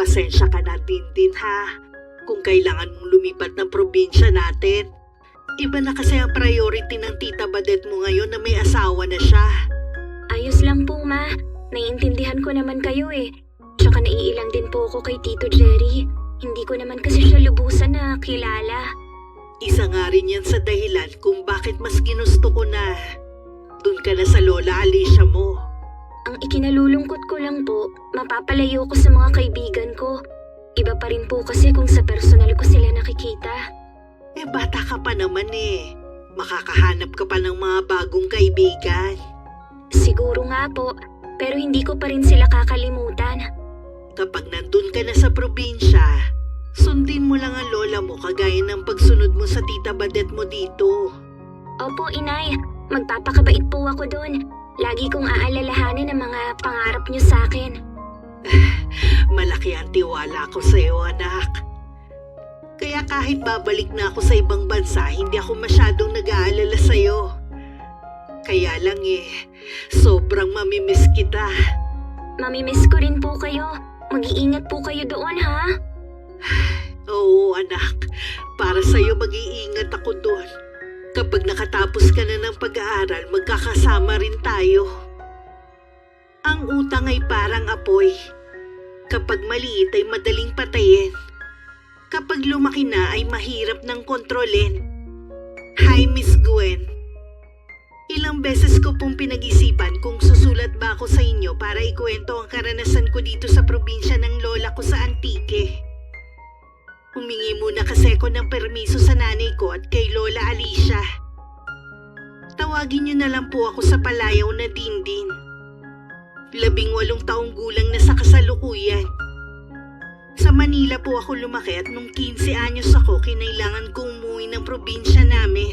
Pasensya ka na din ha, kung kailangan mong lumipat ng probinsya natin. Iba na kasi ang priority ng tita Badet mo ngayon na may asawa na siya. Ayos lang po, ma. Naiintindihan ko naman kayo eh. Tsaka naiilang din po ako kay Tito Jerry. Hindi ko naman kasi siya lubusan na kilala. Isa nga rin yan sa dahilan kung bakit mas ginusto ko na dun ka na sa Lola Alicia mo. Ang ikinalulungkot ko lang po, mapapalayo ko sa mga kaibigan ko. Iba pa rin po kasi kung sa personal ko sila nakikita. Bata ka pa naman eh. Makakahanap ka pa ng mga bagong kaibigan. Siguro nga po, pero hindi ko pa rin sila kakalimutan. Kapag nandun ka na sa probinsya, sundin mo lang ang lola mo kagaya ng pagsunod mo sa tita Badet mo dito. Opo, inay. Magpapakabait po ako doon. Lagi kong aalalahanin ang mga pangarap niyo sa akin. Malaki ang tiwala ko sa iyo, anak. Kaya kahit babalik na ako sa ibang bansa, hindi ako masyadong nag-aalala sa iyo. Kaya lang sobrang mamimiss kita. Mamimiss ko rin po kayo. Mag-iingat po kayo doon, ha? Oo, anak. Para sa iyo mag-iingat ako doon. Kapag nakatapos ka na ng pag-aaral, magkakasama rin tayo. Ang utang ay parang apoy. Kapag maliit ay madaling patayin. Kapag lumaki na ay mahirap nang kontrolin. Hi, Miss Gwen. Ilang beses ko pong pinag-isipan kung susulat ba ako sa inyo para ikwento ang karanasan ko dito sa probinsya ng lola ko sa Antique. Humingi muna kasi ako ng permiso sa nanay ko at kay Lola Alicia. Tawagin niyo na lang po ako sa palayaw na Dindin. 18 taong gulang na sa kasalukuyan. Sa Manila po ako lumaki at nung 15 anyos ako kinailangan kong umuwi ng probinsya namin.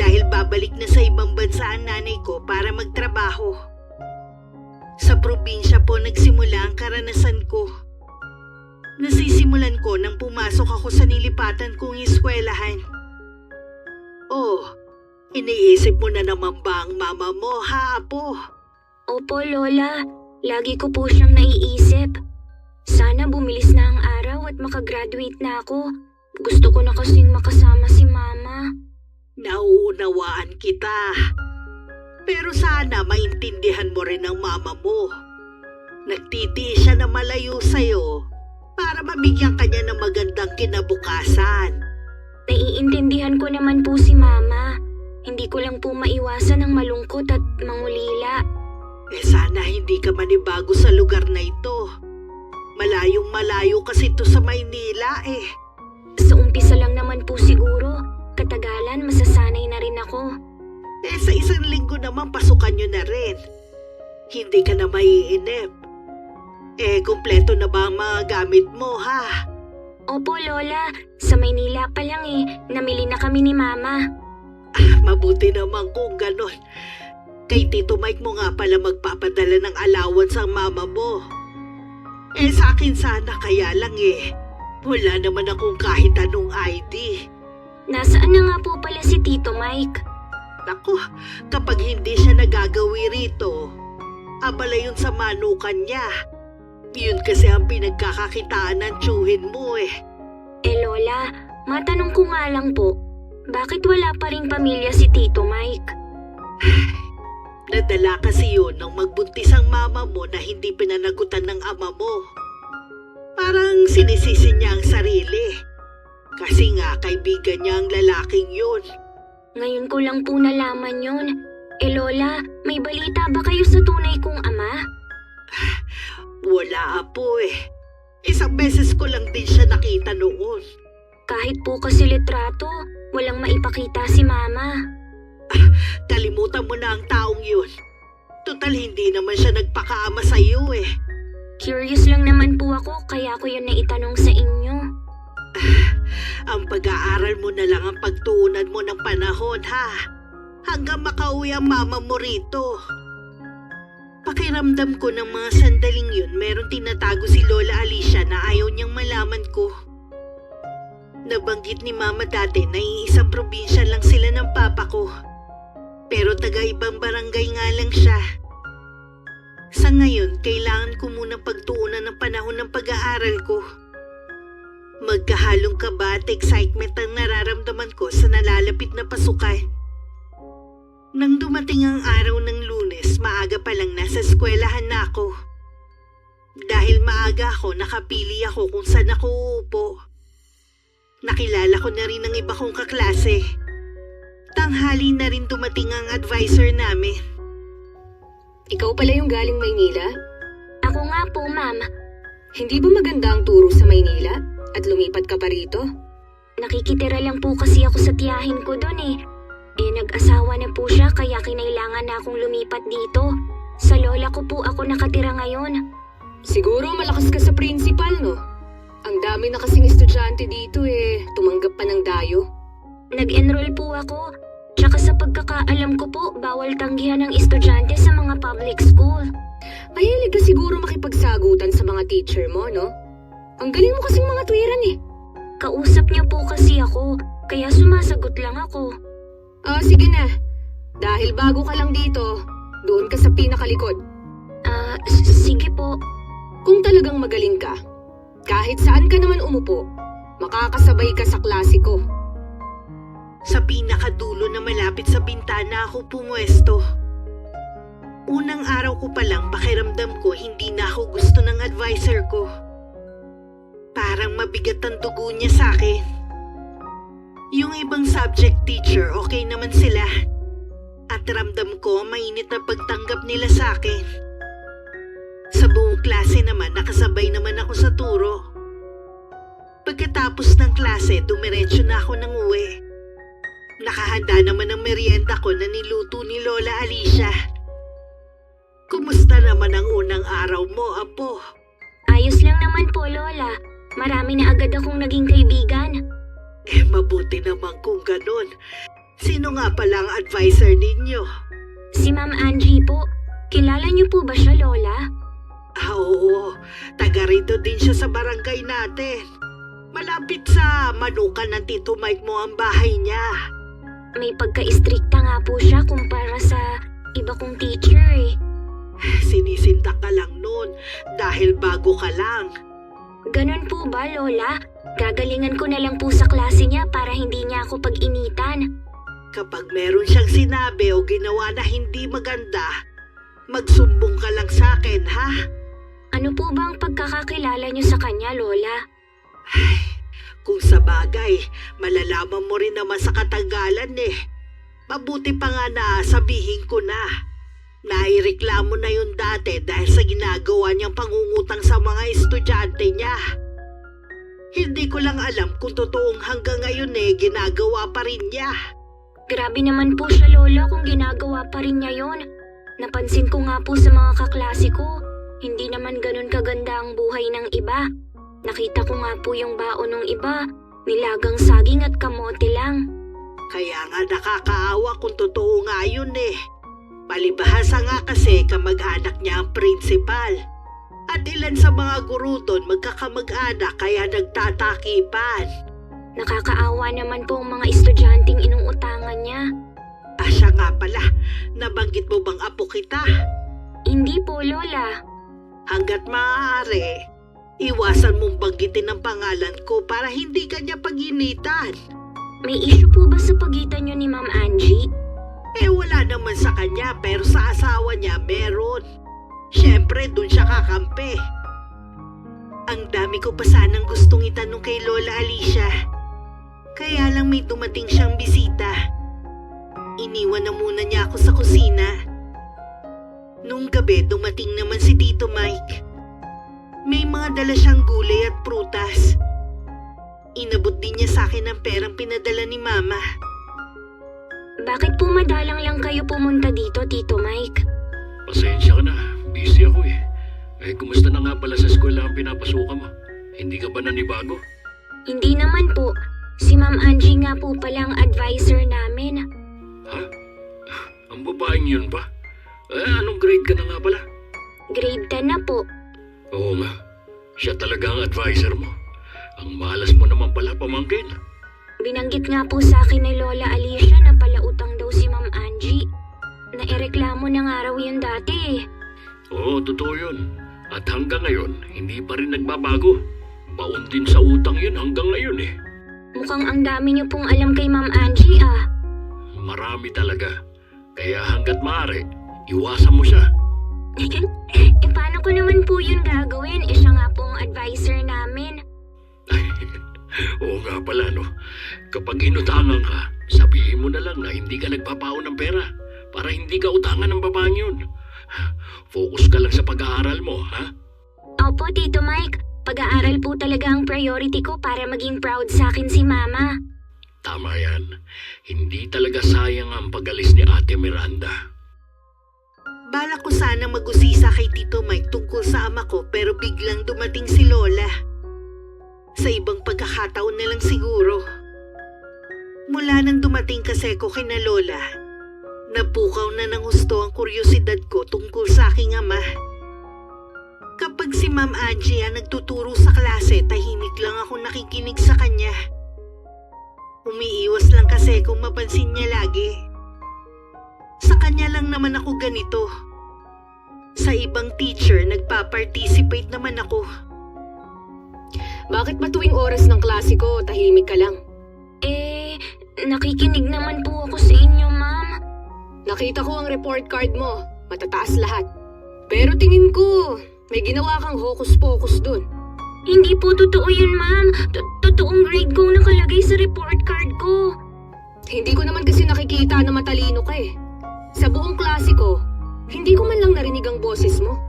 Dahil babalik na sa ibang bansa ang nanay ko para magtrabaho. Sa probinsya po nagsimula ang karanasan ko. Nasisimulan ko nang pumasok ako sa nilipatan kong eskwelahan. Oh, iniisip mo na naman ba ang mama mo, ha, Apo? Opo, Lola. Lagi ko po siyang naiisip. Sana bumilis na ang araw at makagraduate na ako. Gusto ko na kasing makasama si Mama. Nauunawaan kita. Pero sana maintindihan mo rin ang mama mo. Nagtitiis siya na malayo sa'yo para mabigyan kanya ng magandang kinabukasan. Naiintindihan ko naman po si Mama. Hindi ko lang po maiwasan ang malungkot at mangulila. Sana hindi ka manibago sa lugar na ito. Malayong malayo kasi ito sa Maynila eh. Sa umpisa lang naman po siguro. Katagalan, masasanay na rin ako. Sa isang linggo naman pasukan nyo na rin. Hindi ka na maiinip. Kumpleto na ba ang mga gamit mo, ha? Opo, Lola. Sa Maynila pa lang namili na kami ni Mama. Mabuti naman kung ganon. Kay Tito Mike mo nga pala magpapadala ng allowance ang mama mo. Sa akin sana kaya lang wala naman akong kahit anong ID. Nasaan na nga po pala si Tito Mike? Naku, kapag hindi siya nagagawi rito, abala yun sa manukan niya. Yun kasi ang pinagkakakitaan ng tiyuhin mo Lola, matanong ko nga lang po, bakit wala pa ring pamilya si Tito Mike? Nadala kasi yun nang magbuntis ang mama mo na hindi pinanagutan ng ama mo. Parang sinisisi niya ang sarili. Kasi nga kaibigan niya ang lalaking yun. Ngayon ko lang po nalaman yun. Lola, may balita ba kayo sa tunay kong ama? Wala, Apo Isang beses ko lang din siya nakita noon. Kahit po kasi litrato, walang maipakita si Mama. Kalimutan mo na ang taong yun. Tutal hindi naman siya nagpakaama sa iyo Curious lang naman po ako kaya ko yun naitanong sa inyo. Ang pag-aaral mo na lang ang pagtuunan mo ng panahon, ha? Hanggang makauwi ang mama mo rito. Pakiramdam ko ng mga sandaling yun, meron tinatago si Lola Alicia na ayaw niyang malaman ko. Nabanggit ni Mama dati na iisang probinsya lang sila ng papa ko. Pero taga-ibang barangay nga lang siya. Sa ngayon, kailangan ko munang pagtuunan ng panahon ng pag-aaral pag-aaral ko. Magkahalong kaba at excitement ang nararamdaman ko sa nalalapit na pasukan. Nang dumating ang araw ng Lunes, maaga pa lang nasa eskwelahan na ako. Dahil maaga ako, nakapili ako kung saan ako uupo. Nakilala ko na rin ang iba kong kaklase. Tanghali na rin dumating ang advisor namin. Ikaw pala yung galing Maynila? Ako nga po, ma'am. Hindi ba maganda ang turo sa Maynila at lumipat ka pa rito? Nakikitira lang po kasi ako sa tiyahin ko doon eh. Nag-asawa na po siya kaya kinailangan na akong lumipat dito. Sa lola ko po ako nakatira ngayon. Siguro malakas ka sa principal, no? Ang dami na kasing estudyante dito tumanggap pa ng dayo. Nag-enroll po ako. Tsaka sa pagkakaalam ko po, bawal tanggihan ng estudyante sa mga public school. Mahilig ka siguro makipagsagutan sa mga teacher mo, no? Ang galing mo kasing mga tuwiran eh. Kausap niyo po kasi ako, kaya sumasagot lang ako. Sige na. Dahil bago ka lang dito, doon ka sa pinakalikod. Sige po. Kung talagang magaling ka, kahit saan ka naman umupo, makakasabay ka sa klase ko. Sa pinakadulo na malapit sa bintana ako pumwesto. Unang araw ko pa lang pakiramdam ko hindi na ako gusto ng advisor ko. Parang mabigat ang dugo niya sa akin. Yung ibang subject teacher, okay naman sila. At ramdam ko mainit na pagtanggap nila sa akin. Sa buong klase naman, nakasabay naman ako sa turo. Pagkatapos ng klase, dumiretso na ako ng uwi. Nakahanda naman ang merienda ko na niluto ni Lola Alicia. Kumusta naman ang unang araw mo, Apo? Ayos lang naman po, Lola. Marami na agad akong naging kaibigan. Mabuti naman kung ganun. Sino nga pala ang advisor ninyo? Si Ma'am Angie po. Kilala niyo po ba siya, Lola? Oo. Taga rito din siya sa barangay natin. Malapit sa manukan ng Tito Mike mo ang bahay niya. May pagka-istrikta nga po siya kumpara sa iba kong teacher eh. Sinisindak ka lang nun dahil bago ka lang. Ganun po ba, Lola? Gagalingan ko na lang po sa klase niya para hindi niya ako pag-initan. Kapag meron siyang sinabi o ginawa na hindi maganda, magsumbong ka lang sa akin, ha? Ano po ba ang pagkakakilala niyo sa kanya, Lola? Kung sa bagay, malalaman mo rin naman sa katagalan eh. Mabuti pa nga na sabihin ko na. Naireklamo na yun dati dahil sa ginagawa niyang pangungutang sa mga estudyante niya. Hindi ko lang alam kung totoong hanggang ngayon ginagawa pa rin niya. Grabe naman po siya, Lola, kung ginagawa pa rin niya yun. Napansin ko nga po sa mga kaklase ko, hindi naman ganun kaganda ang buhay ng iba. Nakita ko nga po yung baon ng iba, nilagang saging at kamote lang. Kaya nga nakakaawa kung totoo nga yun eh. Palibhasa nga kasi kamag-anak niya ang principal. At ilan sa mga guro doon magkakamag-anak kaya nagtatakipan. Nakakaawa naman po ang mga estudyanteng inuutangan niya. Siya nga pala, nabanggit mo bang apo kita? Hindi po, Lola. Hanggat maaari, iwasan mong banggitin ang pangalan ko para hindi ka niya pag-initan. May issue po ba sa pagitan niyo ni Ma'am Angie? Wala naman sa kanya pero sa asawa niya meron. Siyempre, dun siya kakampi. Ang dami ko pa sanang gustong itanong kay Lola Alicia. Kaya lang may dumating siyang bisita. Iniwan na muna niya ako sa kusina. Nung gabi, dumating naman si Tito Mike. May mga dala siyang gulay at prutas. Inabot din niya sa akin ang perang pinadala ni Mama. Bakit po madalang lang kayo pumunta dito, Tito Mike? Pasensya ka na. Busy ako eh. Kumusta na nga pala sa eskwela ang pinapasukan mo? Hindi ka ba nanibago? Hindi naman po. Si Ma'am Angie nga po palang advisor namin. Ha? Ang babaeng yun pa? Anong grade ka na nga pala? Grade 10 na po. Oo nga. Siya talaga ang advisor mo. Ang malas mo naman pala pamangkin. Binanggit nga po sa akin ni Lola Alicia na palautang daw si Ma'am Angie. Naireklamo na nga raw yun dati eh. Oo, totoo yun. At hanggang ngayon, hindi pa rin nagbabago. Baon din sa utang yun hanggang ngayon eh. Mukhang ang dami niyo pong alam kay Ma'am Angie ah. Marami talaga. Kaya hanggat maaari, iwasan mo siya. Paano ko naman po yun gagawin? Siya nga pong advisor namin. Oo nga pala no. Kapag inutangan ka, sabihin mo na lang na hindi ka nagpapaon ng pera para hindi ka utangan ng babaeng yun. Focus ka lang sa pag-aaral mo, ha? Opo, Tito Mike. Pag-aaral po talaga ang priority ko para maging proud sa akin si Mama. Tama yan. Hindi talaga sayang ang pag-alis ni Ate Miranda. Balak ko sana mag-usisa kay Tito Mike tungkol sa ama ko pero biglang dumating si Lola. Sa ibang pagkakataon na lang siguro. Mula nang dumating kasi ko kina Lola, napukaw na ng husto ang kuryosidad ko tungkol sa aking ama. Kapag si Ma'am Angie ang nagtuturo sa klase, tahimik lang ako nakikinig sa kanya. Umiiwas lang kasi kung mapansin niya lagi. Sa kanya lang naman ako ganito. Sa ibang teacher, nagpa-participate naman ako. Bakit ba tuwing oras ng klase ko, tahimik ka lang? Nakikinig naman po ako sa inyo, Ma'am. Nakita ko ang report card mo, matataas lahat. Pero tingin ko, may ginawa kang hocus-pocus dun. Hindi po totoo yun, Ma'am. Totoong grade ko nakalagay sa report card ko. Hindi ko naman kasi nakikita na matalino ka eh. Sa buong klase ko, hindi ko man lang narinig ang boses mo.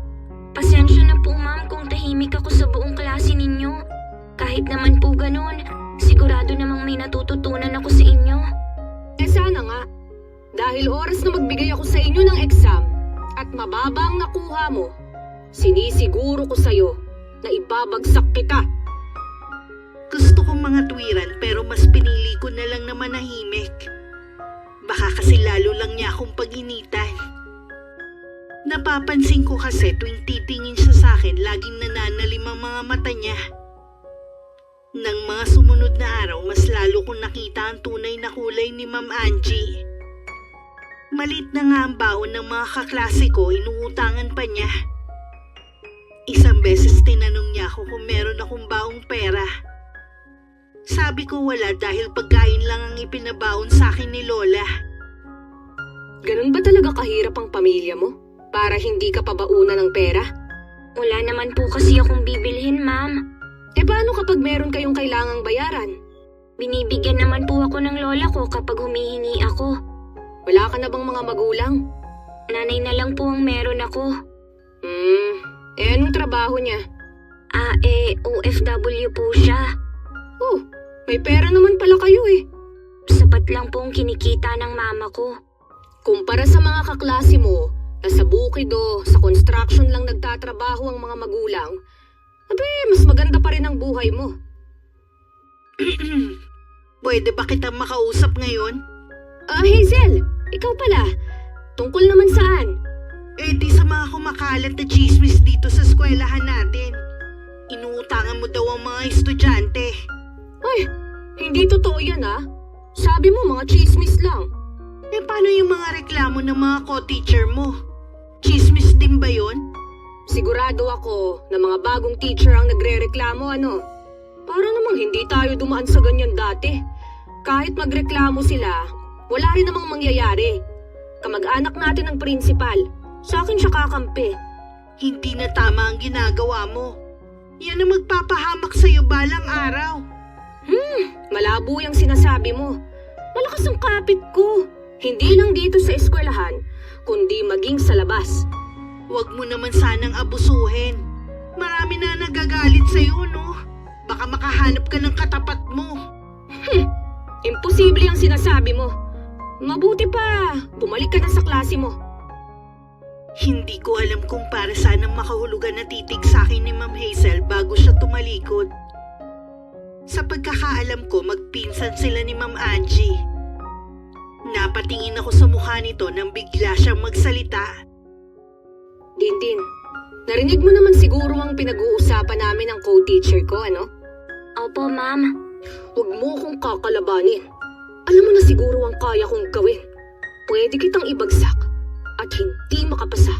Pasensya na po, Ma'am, kung tahimik ako sa buong klase ninyo. Kahit naman po ganun, sigurado namang may natututunan ako sa inyo. Sana nga. Dahil oras na magbigay ako sa inyo ng exam at mababa ang nakuha mo, sinisiguro ko sa'yo na ibabagsak kita. Gusto kong mga tuwiran pero mas pinili ko na lang na manahimik. Baka kasi lalo lang niya akong pag-initan. Napapansin ko kasi tuwing titingin siya sa akin, laging nananalim ang mga mata niya. Nang mga sumunod na araw, mas lalo kong nakita ang tunay na kulay ni Ma'am Angie. Malit na nga ang baon ng mga kaklase ko, inuutangan pa niya. Isang beses tinanong niya ako kung meron akong baong pera. Sabi ko wala dahil pagkain lang ang ipinabaon sa akin ni Lola. Ganun ba talaga kahirap ang pamilya mo? Para hindi ka pabaunan ng pera? Wala naman po kasi akong bibilhin, Ma'am. Paano kapag meron kayong kailangang bayaran? Binibigyan naman po ako ng lola ko kapag humihingi ako. Wala ka na bang mga magulang? Nanay na lang po ang meron ako. Anong trabaho niya? OFW po siya. Oh, may pera naman pala kayo eh. Sapat lang po ang kinikita ng mama ko. Kumpara sa mga kaklase mo, na sa bukid o sa construction lang nagtatrabaho ang mga magulang, mas maganda pa rin ang buhay mo. Pwede ba kitang makausap ngayon? Hazel, ikaw pala. Tungkol naman saan? Di sa mga kumakalat na chismis dito sa eskwelahan natin. Inuutangan mo daw ang mga estudyante. Ay, hindi totoo yan ah. Sabi mo mga chismis lang. Paano yung mga reklamo ng mga co-teacher mo? Chismis din ba yon? Sigurado ako na mga bagong teacher ang nagre-reklamo ano. Para namang hindi tayo dumaan sa ganyan dati. Kahit magreklamo sila, wala rin namang mangyayari. Kamag-anak natin ang principal. Sa akin siya kakampi. Hindi na tama ang ginagawa mo. Yan ang magpapahamak sa'yo balang araw. Malabo yung sinasabi mo. Malakas ang kapit ko. Hindi lang dito sa eskwelahan, kundi maging sa labas. Huwag mo naman sanang abusuhin. Marami na nagagalit sa'yo, no? Baka makahanap ka ng katapat mo. Imposible ang sinasabi mo. Mabuti pa, bumalik ka na sa klase mo. Hindi ko alam kung para saan ang makahulugan na titig sa akin ni Ma'am Hazel bago siya tumalikod. Sa pagkakaalam ko, magpinsan sila ni Ma'am Angie. Napatingin ako sa mukha nito nang bigla siyang magsalita. Din, narinig mo naman siguro ang pinag-uusapan namin ng co-teacher ko, ano? Opo, Ma'am. Huwag mo kong kakalabanin. Alam mo na siguro ang kaya kong gawin. Pwede kitang ibagsak at hindi makapasa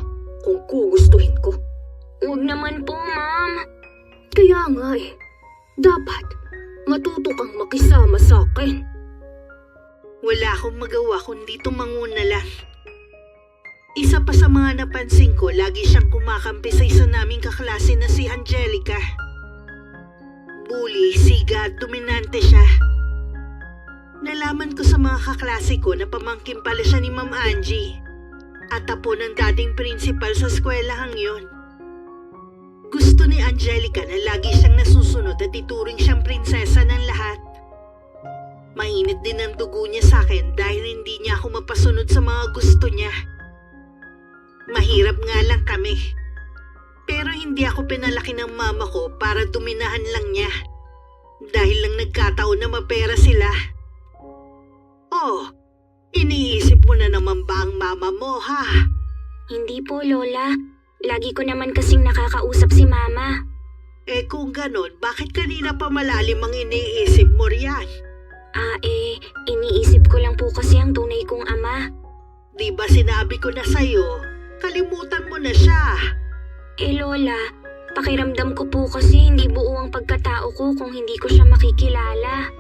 kung kugustuhin ko. Huwag naman po, ma'am. Kaya nga eh, dapat matuto kang makisama sa akin. Wala akong magawa kundi tumanguna lang. Isa pa sa mga napansin ko, lagi siyang kumakampi sa isa naming kaklase na si Angelica. Bully, siga at dominante siya. Nalaman ko sa mga kaklase ko na pamangkin pala siya ni Ma'am Angie at apo ng dating principal sa eskwelahang yon. Gusto ni Angelica na lagi siyang nasusunod at ituring siyang prinsesa ng lahat. Mainit din ang dugo niya sa akin dahil hindi niya ako mapasunod sa mga gusto niya. Mahirap nga lang kami. Pero hindi ako pinalaki ng mama ko para dominahan lang niya. Dahil lang nagkataon na mapera sila. Oh, iniisip mo na naman ba ang mama mo, ha? Hindi po, Lola. Lagi ko naman kasing nakakausap si Mama. Eh kung ganon, bakit kanina pa malalim ang iniisip mo riyan? Iniisip ko lang po kasi ang tunay kong ama. Di ba sinabi ko na sa'yo, kalimutan mo na siya. Lola, pakiramdam ko po kasi hindi buo ang pagkatao ko kung hindi ko siya makikilala.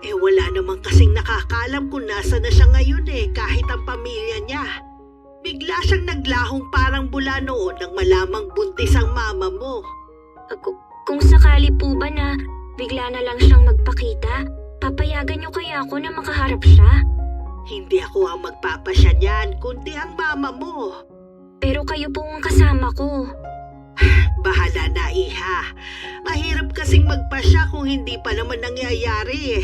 Wala naman kasing nakakaalam kung nasa na siya ngayon kahit ang pamilya niya. Bigla siyang naglahong parang bula noon nang malamang buntis ang mama mo. Kung sakali po ba na bigla na lang siyang magpakita, papayagan niyo kaya ako na makaharap siya? Hindi ako ang magpapasya niyan, kundi ang mama mo. Pero kayo po ang kasama ko. Bahala na, iha. Mahirap kasing magpasya kung hindi pa naman nangyayari.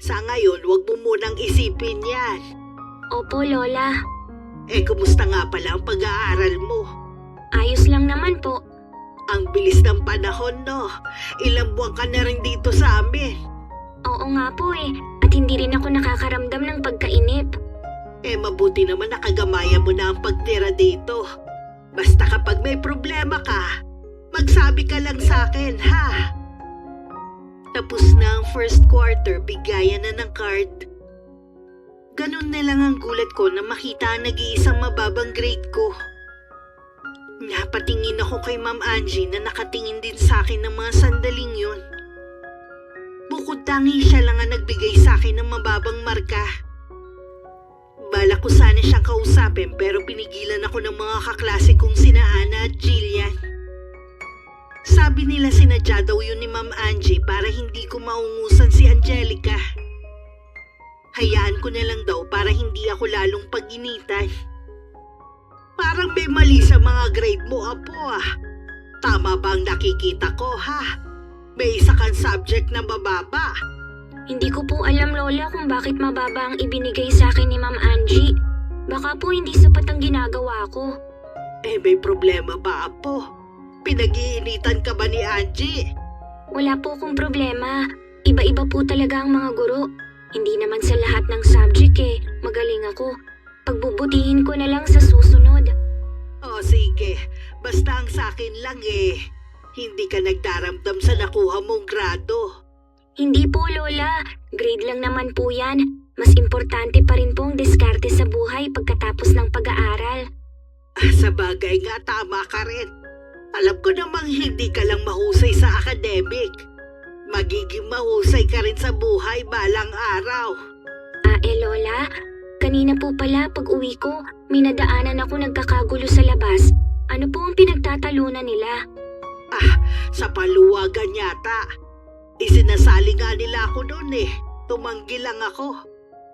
Sa ngayon, wag mo munang isipin yan. Opo, Lola. Kumusta nga pala ang pag-aaral mo? Ayos lang naman po. Ang bilis ng panahon, no? Ilang buwan ka na rin dito sa amin. Oo nga po at hindi rin ako nakakaramdam ng pagkainip. Mabuti naman nakagamaya mo na ang pagtira dito. Basta kapag may problema ka, magsabi ka lang sa akin, ha? Tapos na ang first quarter, bigayan na ng card. Ganun na lang ang gulat ko na makita ang nag-iisang mababang grade ko. Napatingin ako kay Ma'am Angie na nakatingin din sa akin ng mga sandaling yun. Bukod tangi siya lang ang nagbigay sa akin ng mababang marka. Bala ko sana siyang kausapin pero pinigilan ako ng mga kaklase kong sina Ana at Jillian. Sabi nila sinadya daw yun ni Ma'am Angie para hindi ko maungusan si Angelica. Hayaan ko na lang daw para hindi ako lalong pag-initan. Parang may mali sa mga grade mo, apo ah. Tama ba ang nakikita ko, ha? May isa kang subject na mababa. Hindi ko po alam, Lola, kung bakit mababa ang ibinigay sa akin ni Ma'am Angie. Baka po hindi sapat ang ginagawa ko. May problema ba, apo? Pinag-iinitan ka ba ni Angie? Wala po akong problema. Iba-iba po talaga ang mga guro. Hindi naman sa lahat ng subject magaling ako. Pagbubutihin ko na lang sa susunod. O sige, basta ang sakin lang hindi ka nagdaramdam sa nakuha mong grado. Hindi po, Lola. Grade lang naman po yan. Mas importante pa rin po ang diskarte sa buhay pagkatapos ng pag-aaral. Sa bagay nga, tama ka rin. Alam ko namang hindi ka lang mahusay sa academic. Magiging mahusay ka rin sa buhay balang araw. Lola, kanina po pala pag uwi ko, may nadaanan ako nagkakagulo sa labas. Ano po ang pinagtatalunan nila? Sa paluwagan yata. Isinasali nga nila ako noon Tumanggi lang ako.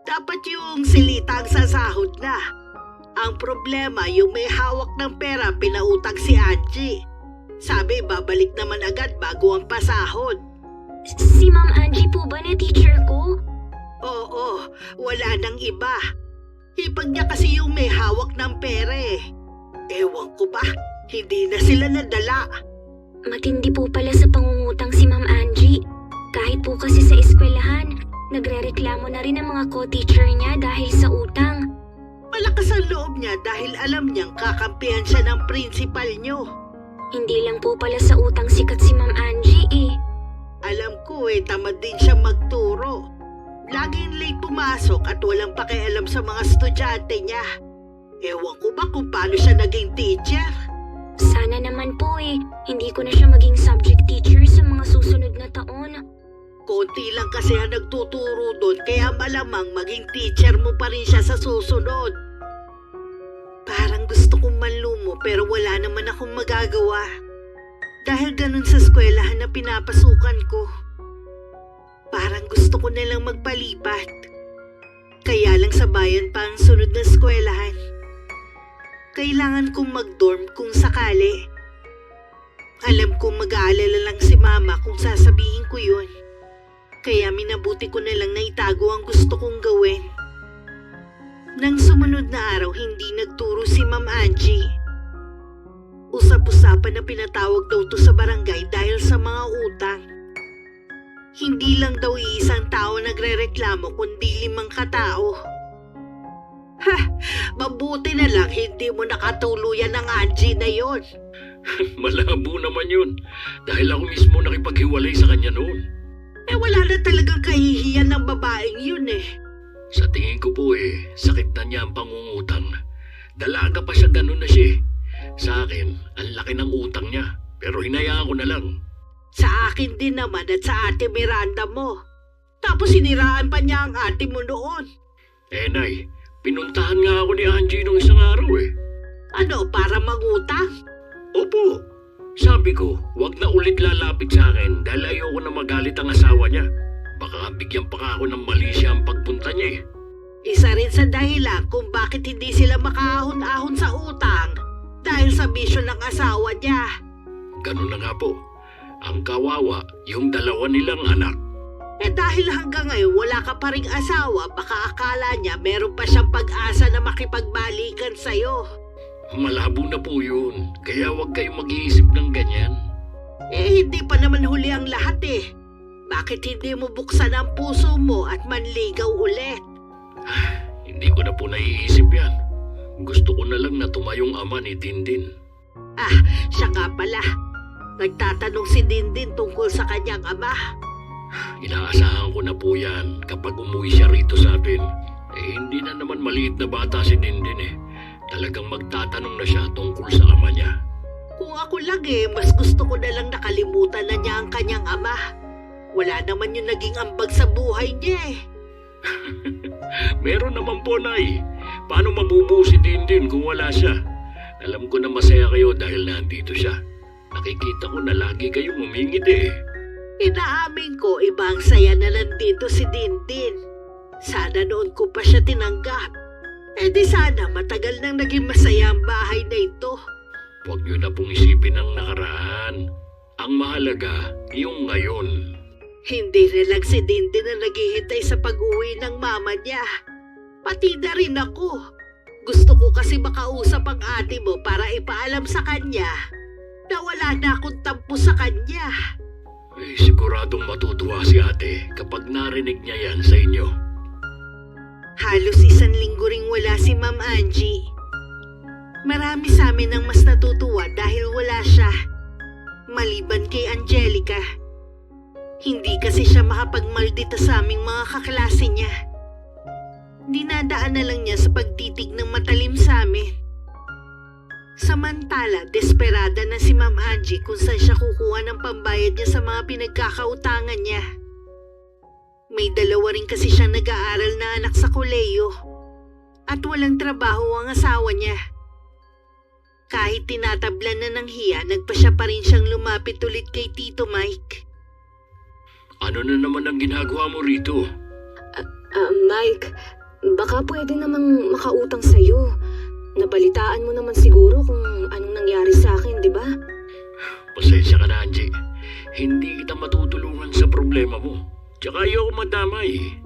Dapat yung silitang sa sahod na. Ang problema, yung may hawak ng pera pinautang si Angie. Sabi babalik naman agad bago ang pasahod. Si Ma'am Angie po ba na teacher ko? Oo, wala nang iba. Hipag niya kasi yung may hawak ng pera Ewan ko ba, hindi na sila nadala. Matindi po pala sa pangungutang si Ma'am Angie. Kahit po kasi sa eskwelahan, nagrereklamo na rin ang mga co-teacher niya dahil sa utang. Malakas ang loob niya dahil alam niyang kakampihan siya ng principal niyo. Hindi lang po pala sa utang sikat si Ma'am Angie Alam ko tamad din siya magturo. Laging late pumasok at walang pakialam sa mga estudyante niya. Ewan ko ba kung paano siya naging teacher? Sana naman po hindi ko na siya maging subject teacher sa mga susunod na taon. Konti lang kasi ang nagtuturo doon, kaya malamang maging teacher mo pa rin siya sa susunod. Parang gusto kong manlumo pero wala naman akong magagawa. Dahil ganun sa eskwelahan na pinapasukan ko. Parang gusto ko nalang magpalipat. Kaya lang sa bayan pa ang sunod na eskwelahan. Kailangan kong mag-dorm kung sakali. Alam kong mag-aalala lang si mama kung sasabihin ko yun. Kaya minabuti ko na lang na itago ang gusto kong gawin. Nang sumunod na araw, hindi nagturo si Ma'am Angie. Usap-usapan na pinatawag daw to sa barangay dahil sa mga utang. Hindi lang daw iisang tao nagrereklamo kundi 5 katao. Ha! Mabuti na lang hindi mo nakatuluyan ng Angie na yon. Malabo naman yun. Dahil ako mismo nakipaghiwalay sa kanya noon. Wala na talagang kahihiyan ng babaeng yun eh. Sa tingin ko po sakit na niya ang pangungutang. Dalaga pa siya, ganun na siya. Sa akin, ang laki ng utang niya. Pero hinayaan ko na lang. Sa akin din naman at sa ate Miranda mo. Tapos siniraan pa niya ang ate mo noon. Nay, pinuntahan nga ako ni Angie nung isang araw Ano, para mangutang? Opo. Sabi ko, wag na ulit lalapit sa akin dahil ayoko na magalit ang asawa niya. Baka bigyan pa ako ng mali siya ang pagpunta niya Isa rin sa dahilan kung bakit hindi sila makaahon-ahon sa utang dahil sa bisyo ng asawa niya. Ganun na nga po. Ang kawawa, yung 2 nilang anak. Dahil hanggang ngayon wala ka pa ring asawa, baka akala niya meron pa siyang pag-asa na makipagbalikan sa'yo. Malabo na po yun. Kaya wag kayong mag-iisip ng ganyan. Hindi pa naman huli ang lahat Bakit hindi mo buksan ang puso mo at manligaw ulit? Hindi ko na po naiisip yan. Gusto ko na lang na tumayong ama ni Dindin. Siya nga pala. Nagtatanong si Dindin tungkol sa kanyang ama. Inaasahan ko na po yan kapag umuwi siya rito sa atin. Hindi na naman maliit na bata si Dindin Talagang magtatanong na siya tungkol sa ama niya. Kung ako lang mas gusto ko na lang nakalimutan na niya ang kanyang ama. Wala naman yung naging ambag sa buhay niya Meron naman po, Nay. Paano mabubuo si Dindin kung wala siya? Alam ko na masaya kayo dahil nandito siya. Nakikita ko na lagi kayong umingit Inaamin ko, ibang saya na nandito si Dindin. Sana noon ko pa siya tinanggap. Di sana matagal nang naging masaya ang bahay na ito. Huwag niyo na pong isipin ang nakaraan. Ang mahalaga, yung ngayon. Hindi rin lang si Dindin na naghihintay sa pag-uwi ng mama niya. Pati na rin ako. Gusto ko kasi makausap ang ate mo para ipaalam sa kanya na wala na akong tampo sa kanya. Siguradong matutuwa si ate kapag narinig niya yan sa inyo. Halos 1 linggo ring wala si Ma'am Angie. Marami sa amin ang mas natutuwa dahil wala siya. Maliban kay Angelica. Hindi kasi siya makapagmaldita sa aming mga kaklase niya. Dinadaan na lang niya sa pagtitig ng matalim sa amin. Samantala, desperada na si Ma'am Angie kung saan siya kukuha ng pambayad niya sa mga pinagkakautangan niya. May 2 rin kasi siyang nag-aaral na anak sa koleyo at walang trabaho ang asawa niya. Kahit tinatablan na ng hiya, nagpa siya pa rin siyang lumapit ulit kay Tito Mike. Ano na naman ang ginagawa mo rito? Mike, baka pwede namang makautang sa'yo. Nabalitaan mo naman siguro kung anong nangyari sa akin, di ba? Pasensya ka na, Angie. Hindi kita matutulungan sa problema mo. Tsaka ayoko madamay.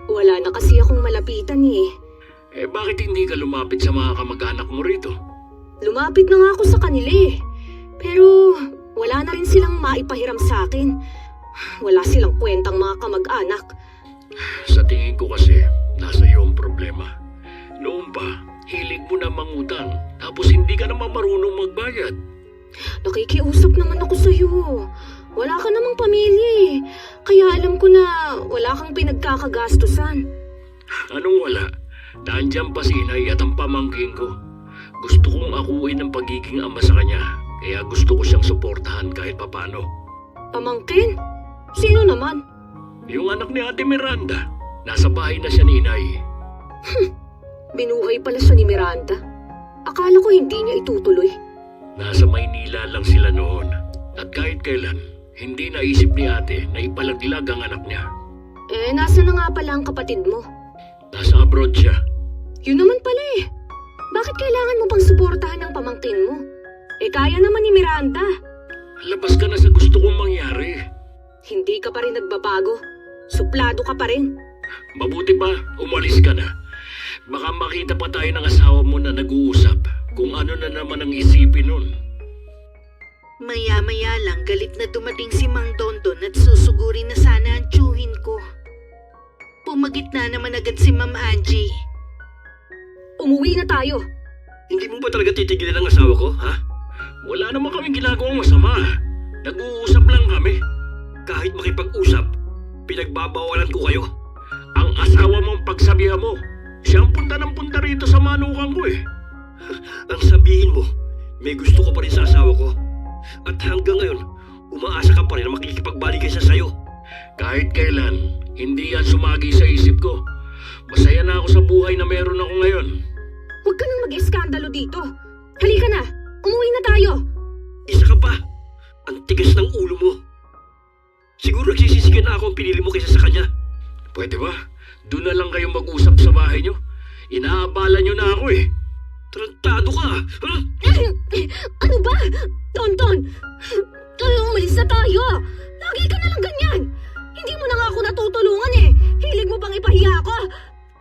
Wala na kasi akong malapitan Bakit hindi ka lumapit sa mga kamag-anak mo rito? Lumapit na nga ako sa kanila Pero wala na rin silang maipahiram sa akin. Wala silang kwentang mga kamag-anak. Sa tingin ko kasi, nasa iyo ang problema. Noon pa, hilig mo na mangutang, tapos hindi ka naman marunong magbayad. Nakikiusap naman ako sa'yo. Wala ka namang pamilya Kaya alam ko na wala kang pinagkakagastusan. Anong wala? Nandiyan pa si inay at ang pamangkin ko. Gusto kong akuin ang pagiging ama sa kanya, kaya gusto ko siyang suportahan kahit papano. Pamangkin? Sino naman? Yung anak ni Ate Miranda, nasa bahay na siya ni Inay. Binuhay pala siya ni Miranda. Akala ko hindi niya itutuloy. Nasa Maynila lang sila noon. At kahit kailan, hindi naisip ni ate na ipalaglag ang anak niya. Nasa na nga pala ang kapatid mo? Nasa abroad siya. Yun naman pala eh. Bakit kailangan mo pang suportahan ng pamangkin mo? Kaya naman ni Miranda. Labas ka na sa gusto kong mangyari. Hindi ka pa rin nagbabago. Suplado ka pa rin. Mabuti pa, umalis ka na. Baka makita pa tayo ng asawa mo na nag-uusap kung ano na naman ang isipin nun. Maya-maya lang galit na dumating si Mang Dondon at susugurin na sana ang tiyuhin ko. Pumagit na naman agad si Ma'am Angie. Umuwi na tayo. Hindi mo ba talaga titigilan ang asawa ko, ha? Wala naman kaming ginagawang masama. Nag-uusap lang kami. Kahit makipag-usap, pinagbabawalan ko kayo. Ang asawa mong pagsabihan mo, siya ang punta ng punta rito sa manukan ko eh. Ang sabihin mo, may gusto ko pa rin sa asawa ko. At hanggang ngayon, umaasa ka pa rin na makikipagbalik siya sa'yo. Kahit kailan, hindi yan sumagi sa isip ko. Masaya na ako sa buhay na meron ako ngayon. Huwag ka nang mag-eskandalo dito. Halika na, umuwi na tayo. Isa ka pa, ang tigas ng ulo mo. Siguro nagsisisigan na ako ang pinili mo kaysa sa kanya. Pwede ba? Doon na lang kayo mag-usap sa bahay nyo. Inaabala nyo na ako eh. Tarantado ka! Ano ba? Tonton! Umalis na tayo! Lagi ka na lang ganyan! Hindi mo na nga ako natutulungan eh! Hilig mo bang ipahiya ako?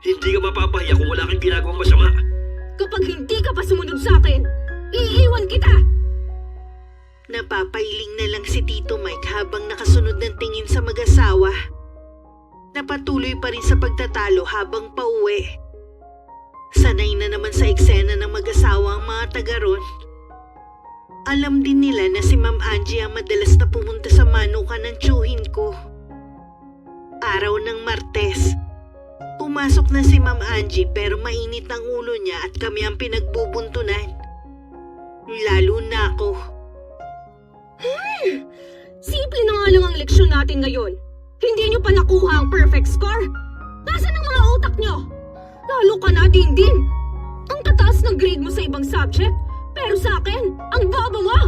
Hindi ka mapapahiya kung wala kang ginagawang masama. Kapag hindi ka pa sumunod sa akin, iiwan kita! Napapailing na lang si Tito Mike habang nakasunod ng tingin sa mag-asawa. Napatuloy pa rin sa pagtatalo habang pauwi. Sanay na naman sa eksena ng mag-asawa ang mga taga ron. Alam din nila na si Ma'am Angie ang madalas na pumunta sa manukan ng tiyuhin ko. Araw ng Martes. Pumasok na si Ma'am Angie pero mainit ang ulo niya at kami ang pinagbubuntunan. Lalo na ako. Simple na nga lang ang leksyon natin ngayon. Hindi nyo pa nakuha ang perfect score? Nasaan ang mga utak nyo? Lalo ka na, Dindin. Ang tataas ng grade mo sa ibang subject, pero sa akin, ang baba mo.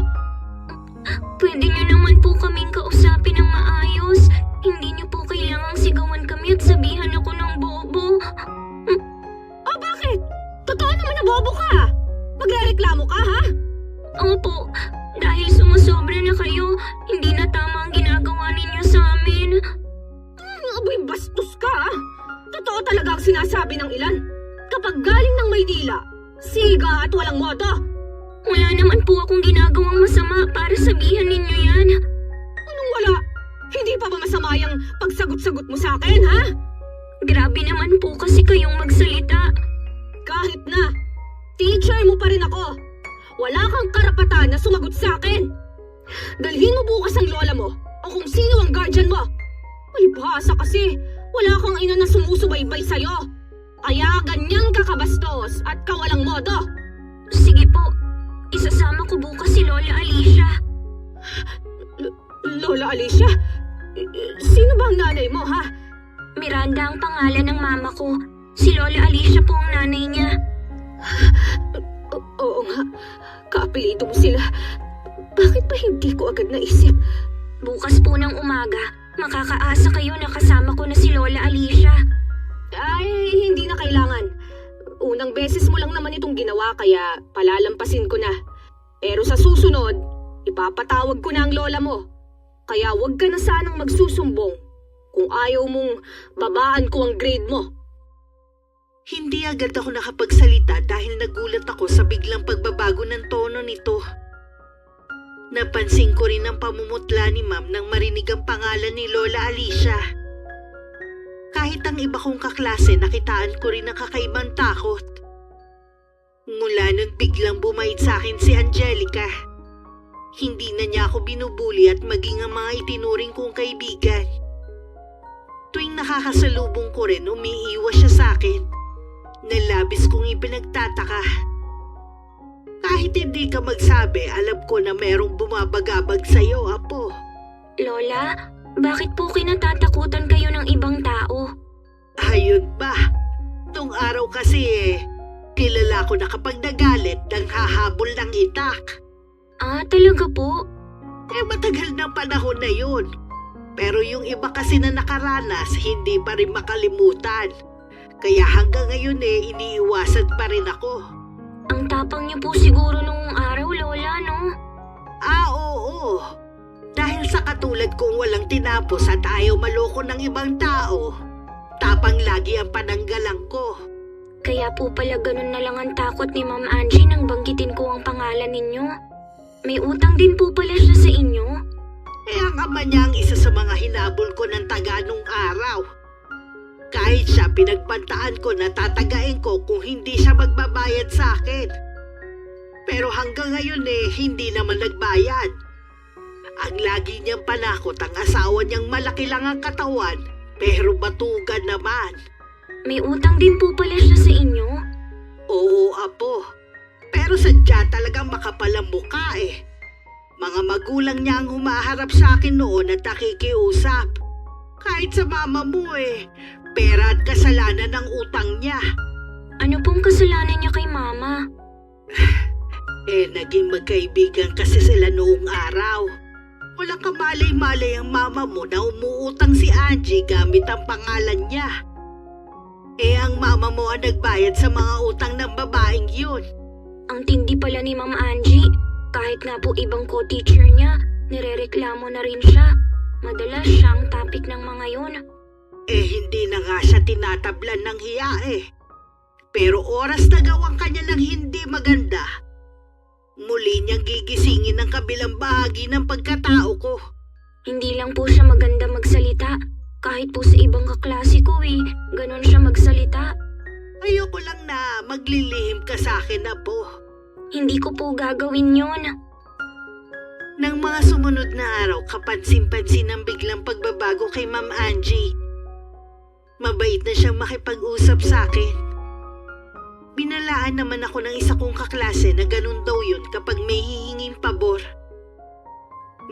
Pwede niyo naman po kaming kausapin ng maayos. Hindi niyo po kailangang sigawan kami at sabihan ako ng bobo. Bakit? Totoo naman na bobo ka. Magrereklamo ka, ha? Opo, dahil sumusobra na kayo, hindi na tama ang ginagawa ninyo sa amin. Aboy, bastos ka, ha? Totoo talaga ang sinasabi ng ilan. Kapag galing ng Maynila, siga at walang modo. Wala naman po akong ginagawang masama para sabihan ninyo yan. Anong wala? Hindi pa ba masama yung pagsagot-sagot mo sa akin, ha? Grabe naman po kasi kayong magsalita. Kahit na, teacher mo pa rin ako. Wala kang karapatan na sumagot sa akin. Dalhin mo bukas ang lola mo o kung sino ang guardian mo. Malibhasa kasi, wala kang ina na sumusubaybay sa'yo. Kaya ganyang kakabastos at kawalang modo. Sige po, isasama ko bukas si Lola Alicia. Lola Alicia? Sino ba ang nanay mo, ha? Miranda ang pangalan ng mama ko. Si Lola Alicia po ang nanay niya. Oo nga, kaapelido mo sila. Bakit ba hindi ko agad naisip? Bukas po ng umaga, makakaasa kayo na kasama ko na si Lola Alicia. Ay, hindi na kailangan. Unang beses mo lang naman itong ginawa kaya palalampasin ko na. Pero sa susunod, ipapatawag ko na ang lola mo. Kaya huwag ka na sanang magsusumbong kung ayaw mong babaan ko ang grade mo. Hindi agad ako nakapagsalita dahil nagulat ako sa biglang pagbabago ng tono nito. Napansin ko rin ang pamumutla ni Ma'am nang marinig ang pangalan ni Lola Alicia. Kahit ang iba kong kaklase, nakitaan ko rin ang kakaibang takot. Mula nun biglang bumait sa akin si Angelica. Hindi na niya ako binubuli at maging ang mga itinuring kong kaibigan. Tuwing nakakasalubong ko rin, umiiwas siya sa akin. Nalabis kong ipinagtataka. Kahit hindi ka magsabi, alam ko na merong bumabagabag sa'yo, Apo. Lola, bakit po kinatatakutan kayo ng ibang tao? Ayun ba? Nung araw kasi kilala ko na kapag nagalit, nang hahabol ng itak. Ah, talaga po? Matagal ng panahon na yun. Pero yung iba kasi na nakaranas, hindi pa rin makalimutan. Kaya hanggang ngayon iniiwasan pa rin ako. Ang tapang niyo po siguro nung araw, Lola, no? Oo. Dahil sa katulad kong walang tinapos at ayaw maloko ng ibang tao, tapang lagi ang pananggalang ko. Kaya po pala ganun na lang ang takot ni Ma'am Angie nang banggitin ko ang pangalan ninyo. May utang din po pala siya sa inyo. Ang ama niya ang isa sa mga hinabol ko ng taga nung araw. Kahit siya, pinagbantaan ko na tatagain ko kung hindi siya magbabayad sa akin. Pero hanggang ngayon hindi naman nagbayad. Ang lagi niyang panakot ang asawa niyang malaki lang ang katawan, pero batugan naman. May utang din po pala siya sa inyo? Oo, Apo. Pero sadya talagang makapal ang mukha Mga magulang niya ang humaharap sa akin noon at nakikiusap. Kahit sa mama mo pera at kasalanan ng utang niya. Ano pong kasalanan niya kay Mama? Naging magkaibigan kasi sila noong araw. Walang kamalay-malay ang mama mo na umuutang si Angie gamit ang pangalan niya. Ang mama mo ang nagbayad sa mga utang ng babaeng yun. Ang tindi pala ni Ma'am Angie. Kahit nga po ibang co-teacher niya, nirereklamo na rin siya. Madalas siyang topic ng mga yun. Hindi na nga siya tinatablan ng hiya Pero oras na gawang kanya ng hindi maganda, muli niyang gigisingin ang kabilang bahagi ng pagkatao ko. Hindi lang po siya maganda magsalita. Kahit po sa ibang kaklase ko ganon siya magsalita. Ayoko lang na maglilihim ka sa akin, Apo. Hindi ko po gagawin yun. Nang mga sumunod na araw, kapansin-pansin ang biglang pagbabago kay Ma'am Angie. Mabait na siyang makipag-usap sa akin. Binalaan naman ako ng isa kong kaklase na ganun daw yun kapag may hihinging pabor.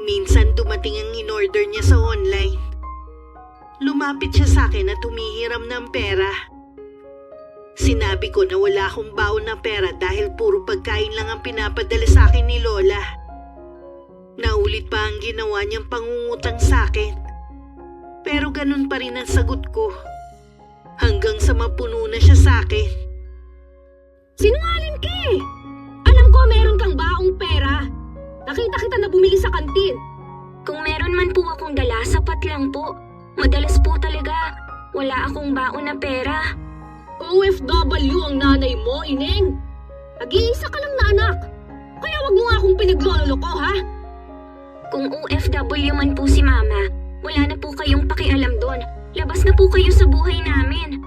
Minsan dumating ang in-order niya sa online. Lumapit siya sa akin at humihiram ng pera. Sinabi ko na wala akong baon na pera dahil puro pagkain lang ang pinapadala sa akin ni Lola. Naulit pa ang ginawa niyang pangungutang sa akin. Pero ganun pa rin ang sagot ko. Hanggang sa mapuno na siya sa akin. Sinungaling ka Alam ko meron kang baong pera. Nakita kita na bumili sa kantin. Kung meron man po akong dala, sapat lang po. Madalas po talaga, wala akong baon na pera. OFW ang nanay mo, Ineng. Nag-iisa ka lang na anak. Kaya wag mo nga akong pinagloloko, ha? Kung OFW man po si Mama, wala na po kayong pakialam doon. Labas na po kayo sa buhay namin.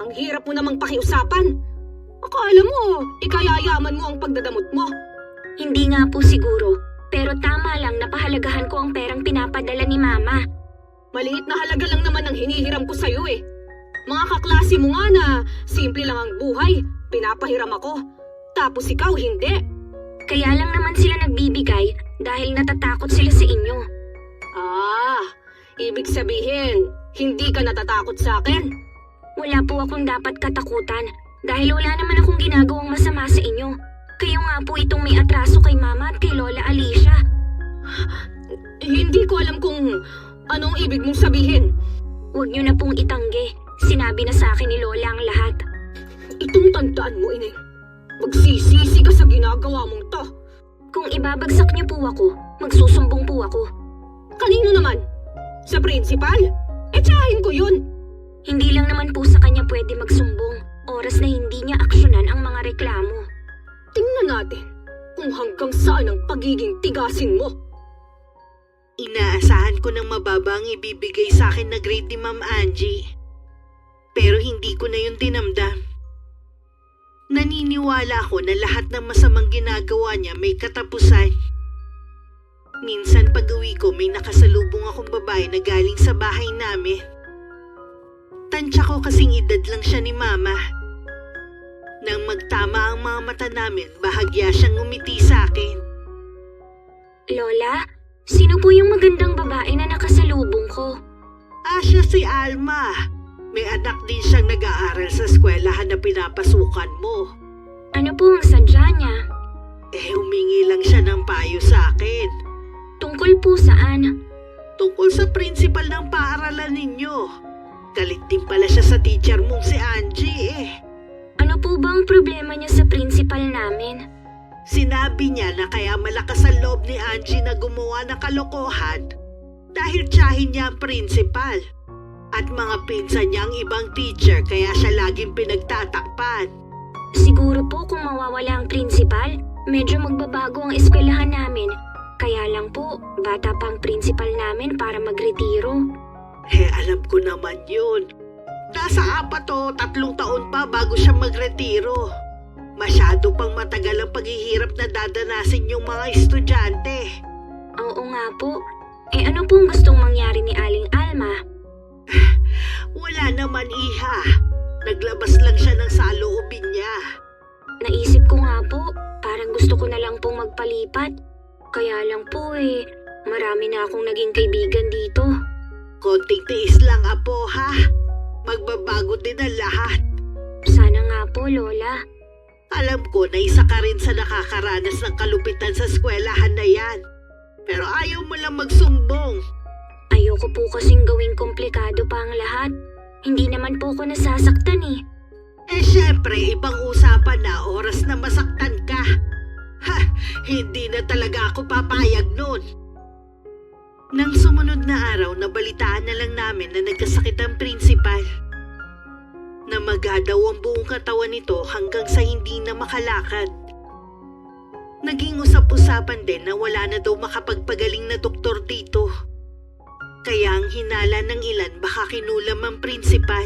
Ang hirap mo namang pakiusapan. Akala mo, ikayayaman mo ang pagdadamot mo. Hindi nga po siguro, pero tama lang na pahalagahan ko ang perang pinapadala ni Mama. Maliit na halaga lang naman ang hinihiram ko sa'yo Mga kaklase mo nga na simple lang ang buhay, pinapahiram ako. Tapos ikaw hindi. Kaya lang naman sila nagbibigay dahil natatakot sila sa inyo. Ibig sabihin, hindi ka natatakot sa akin? Wala po akong dapat katakutan dahil wala naman akong ginagawang masama sa inyo. Kayo nga po itong may atraso kay Mama at kay Lola Alicia. Hindi ko alam kung anong ibig mong sabihin. Huwag niyo na pong itanggi. Sinabi na sa akin ni Lola ang lahat. Itong tandaan mo, Ineng. Magsisisi ka sa ginagawa mong to. Kung ibabagsak niyo po ako, magsusumbong po ako. Kanino naman? Sa principal? Tsahin ko yun. Hindi lang naman po sa kanya pwede magsumbong. Oras na hindi niya aksyonan ang mga reklamo. Tingnan natin kung hanggang saan ang pagiging tigasin mo. Inaasahan ko ng mababa ang ibibigay sa akin na grade ni Ma'am Angie. Pero hindi ko na yun dinamdam. Naniniwala ako na lahat ng masamang ginagawa niya may katapusan. Minsan pag-uwi ko may nakasalubong akong babae na galing sa bahay namin. Tansya ko kasing edad lang siya ni Mama. Nang magtama ang mga mata namin, bahagya siyang ngumiti sa akin. Lola, sino po yung magandang babae na nakasalubong ko? Siya si Alma. May anak din siyang nag-aaral sa eskwelahan na pinapasukan mo. Ano po ang sadya niya? Humingi lang siya ng payo sa akin. Tungkol po saan? Tungkol sa principal ng paaralan ninyo. Galit din pala siya sa teacher mong si Angie Ano po ba ang problema niya sa principal namin? Sinabi niya na kaya malakas ang loob ni Angie na gumawa ng kalokohan dahil tiyahin niya ang principal at mga pinsan niya ang ibang teacher kaya siya laging pinagtatakpan. Siguro po kung mawawala ang principal, medyo magbabago ang eskwelahan namin. Kaya lang po, bata pang principal namin para magretiro. Alam ko naman yun. Nasa 4 o 3 taon pa bago siya magretiro. Masyado pang matagal ang paghihirap na dadanasin yung mga estudyante. Oo nga po. Ano pong gustong mangyari ni Aling Alma? Wala naman, iha. Naglabas lang siya ng saloobin niya. Naisip ko nga po, parang gusto ko na lang pong magpalipat. Kaya lang po marami na akong naging kaibigan dito. Konting tiis lang, apo, ha? Magbabago din ang lahat. Sana nga po, Lola. Alam ko na isa ka rin sa nakakaranas ng kalupitan sa eskwelahan na yan. Pero ayaw mo lang magsumbong. Ayoko po kasing gawing komplikado pa ang lahat. Hindi naman po ako nasasaktan Syempre, ibang usapan na oras na masaktan ka. Hindi na talaga ako papayag nun. Nang sumunod na araw, nabalitaan na lang namin na nagkasakit ang principal. Namaga daw ang buong katawan nito hanggang sa hindi na makalakad. Naging usap-usapan din na wala na daw makapagpagaling na doktor dito. Kaya ang hinala ng ilan baka kinulam ang principal.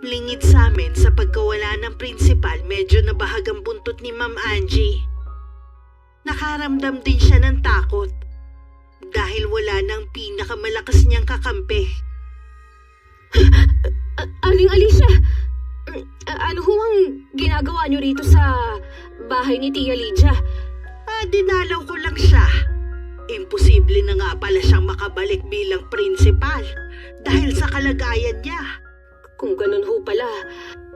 Lingid sa amin sa pagkawala ng principal, medyo nabahag ang buntot ni Ma'am Angie. Nakaramdam din siya ng takot dahil wala nang pinakamalakas niyang kakampi. Aling Alicia, ano ho ang ginagawa niyo rito sa bahay ni Tia Lydia? Dinalaw ko lang siya. Imposible na nga pala siyang makabalik bilang principal dahil sa kalagayan niya. Kung ganun ho pala,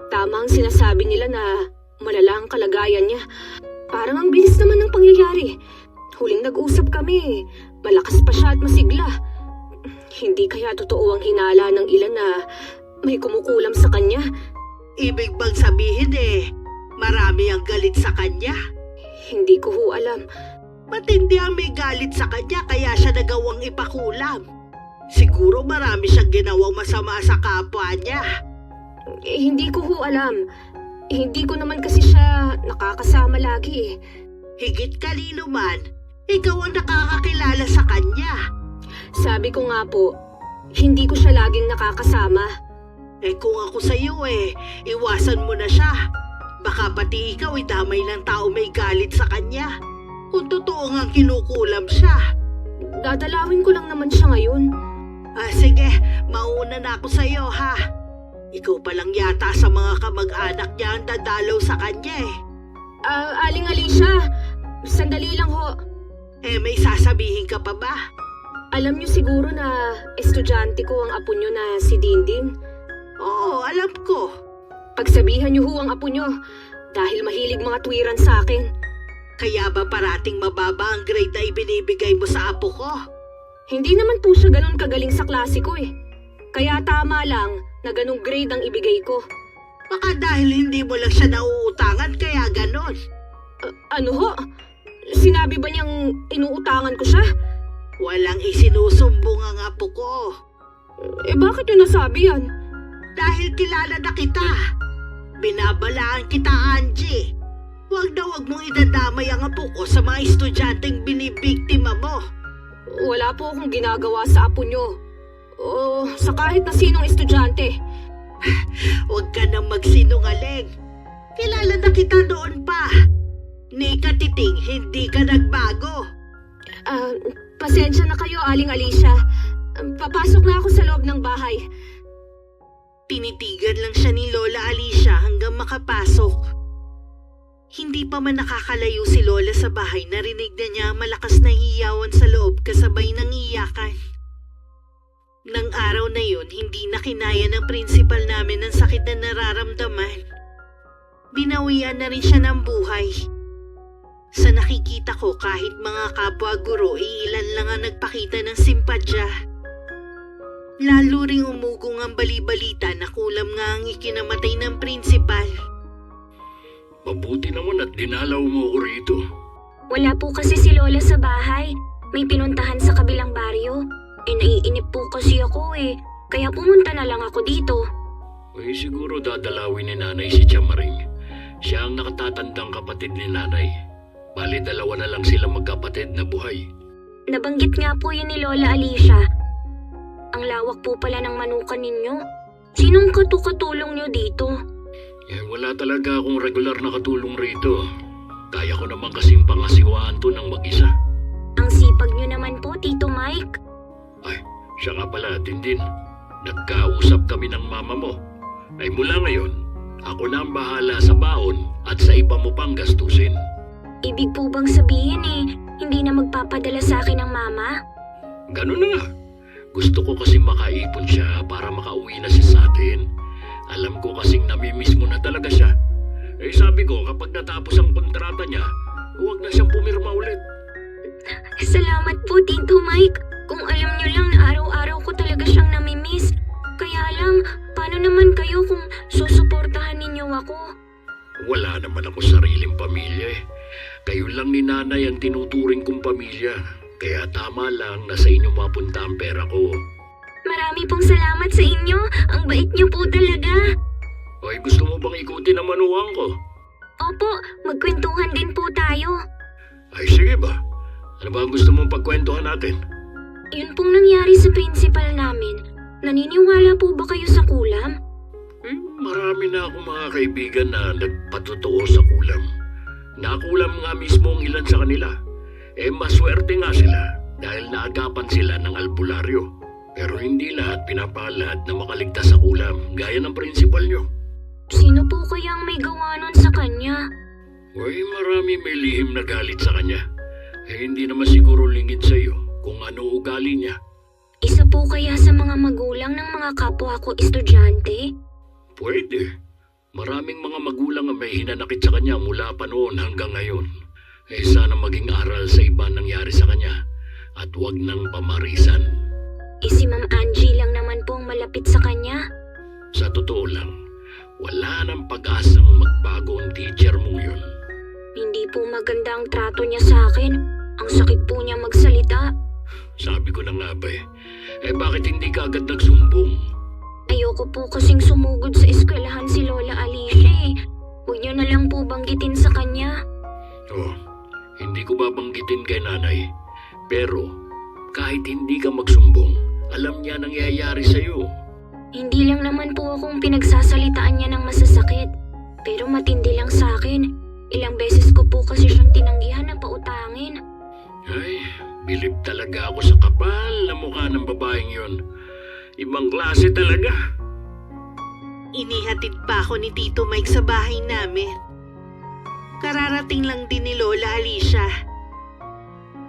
tama ang sinasabi nila na malala ang kalagayan niya. Parang ang bilis naman ng pangyayari. Huling nag-usap kami, malakas pa siya at masigla. Hindi kaya totoo ang hinala ng ilan na may kumukulam sa kanya? Ibig bang sabihin marami ang galit sa kanya? Hindi ko ho alam. Matindi ang may galit sa kanya kaya siya nagawang ipakulam. Siguro marami siyang ginawang masama sa kapwa niya. Hindi ko ho alam. Hindi ko naman kasi siya nakakasama lagi Higit kanino man, ikaw ang nakakakilala sa kanya. Sabi ko nga po, hindi ko siya laging nakakasama. Kung ako sa'yo iwasan mo na siya. Baka pati ikaw damay ng tao may galit sa kanya. Kung totoo ngang kinukulam siya. Dadalawin ko lang naman siya ngayon. Sige, mauna na ako sa'yo, ha? Ikaw pa lang yata sa mga kamag-anak niya ang dadalaw sa kanya Aling Alicia, sandali lang ho. May sasabihin ka pa ba? Alam niyo siguro na estudyante ko ang apo niyo na si Dindin. Oo, alam ko. Pagsabihan niyo ho ang apo niyo dahil mahilig mga tuwiran sa akin. Kaya ba parating mababa ang grade na ibinibigay mo sa apo ko? Hindi naman po siya ganun kagaling sa klase ko Kaya tama lang na ganung grade ang ibigay ko. Baka dahil hindi mo lang siya nauutangan kaya ganon. Ano ho? Sinabi ba niyang inuutangan ko siya? Walang isinusumbong ang apo ko. Bakit niyo nasabi yan? Dahil kilala na kita. Binabalaan kita, Angie. Huwag na huwag mong idadamay ang apo ko sa mga estudyanteng binibiktima mo. Wala po akong ginagawa sa apo niyo. O sa kahit na sinong estudyante. Huwag ka nang magsinungaling. Kilala na kita noon pa. Ni Katiting, hindi ka nagbago. Pasensya na kayo, Aling Alicia. Papasok na ako sa loob ng bahay. Tinitigan lang siya ni Lola Alicia hanggang makapasok. Hindi pa man nakakalayo si Lola sa bahay, narinig na niya ang malakas na hiyawan sa loob kasabay ng iyakan. Nang araw na yun, hindi na kinaya ng principal namin ang sakit na nararamdaman. Binawian na rin siya ng buhay. Sa nakikita ko, kahit mga kapwa guro, iilan lang ang nagpakita ng simpatya. Lalo ring umugong ang balibalita na kulam nga ang ikinamatay ng principal. Mabuti naman at dinalaw mo ko rito. Wala po kasi si Lola sa bahay. May pinuntahan sa kabilang baryo. Naiinip po kasi ako kaya pumunta na lang ako dito. Ay siguro dadalawin ni nanay si Chamaring. Siya ang nakatatandang kapatid ni nanay. Bali 2 na lang sila magkapatid na buhay. Nabanggit nga po yun ni Lola Alicia. Ang lawak po pala ng manukan ninyo. Sinong katulong nyo dito? Wala talaga akong regular na katulong rito. Kaya ko naman kasing pangasiwaan to ng mag-isa. Ang sipag nyo naman po, Tito Mike. Ay, siya nga pala, Dindin. Nagkausap kami ng mama mo. Ay mula ngayon, ako na ang bahala sa baon at sa iba mo pang gastusin. Ibig po bang sabihin hindi na magpapadala sa akin ng mama? Ganun na nga. Gusto ko kasing makaipon siya para makauwi na siya sa atin. Alam ko kasing namimiss mo na talaga siya. Sabi ko kapag natapos ang kontrata niya, huwag na siyang pumirma ulit. Salamat po, Tito Mike. Kung alam nyo lang na araw-araw ko talaga siyang namimiss. Kaya lang, paano naman kayo kung susuportahan ninyo ako? Wala naman ako sariling pamilya Kayo lang ni nanay ang tinuturing kong pamilya. Kaya tama lang na sa inyo mapunta ang pera ko. Marami pong salamat sa inyo. Ang bait niyo po talaga. Ay, gusto mo bang ikutin ang manuhang ko? Opo, magkwentuhan din po tayo. Ay, sige ba? Ano ba ang gusto mong pagkwentuhan natin? Yun pong nangyari sa principal namin. Naniniwala po ba kayo sa kulam? Marami na akong mga kaibigan na nagpatotoo sa kulam. Nakulam nga mismo ang ilan sa kanila. Maswerte nga sila dahil naagapan sila ng albularyo. Pero hindi lahat pinapalad na makaligtas sa kulam gaya ng principal nyo. Sino po kaya ang may gawa nun sa kanya? Marami may lihim na galit sa kanya. Hindi naman siguro lingid sa iyo kung ano ugali niya. Isa po kaya sa mga magulang ng mga kapwa ko estudyante? Pwede. Maraming mga magulang ang may hinanakit sa kanya mula pa noon hanggang ngayon. Sana maging aral sa iba nangyari sa kanya at huwag nang pamarisan. Si Ma'am Angie lang naman po ang malapit sa kanya. Sa totoo lang, wala nang pag-asang magbago ang teacher mong yun. Hindi po maganda ang trato niya sa akin. Ang sakit po niya magsalita. Sabi ko na nga ba bakit hindi ka agad nagsumbong? Ayoko po kasing sumugod sa eskwelahan si Lola Alicia Huwag niyo na lang po banggitin sa kanya. Hindi ko babanggitin kay nanay. Pero kahit hindi ka magsumbong, alam niya nangyayari sa'yo. Hindi lang naman po akong pinagsasalitaan niya ng masasakit. Pero matindi lang sa akin. Ilang beses ko po kasi siyang tinanggihan na pautangin. Ay, bilib talaga ako sa kapal na mukha ng babaeng yun. Ibang klase talaga. Inihatid pa ako ni Tito Mike sa bahay namin. Kararating lang din ni Lola Alicia.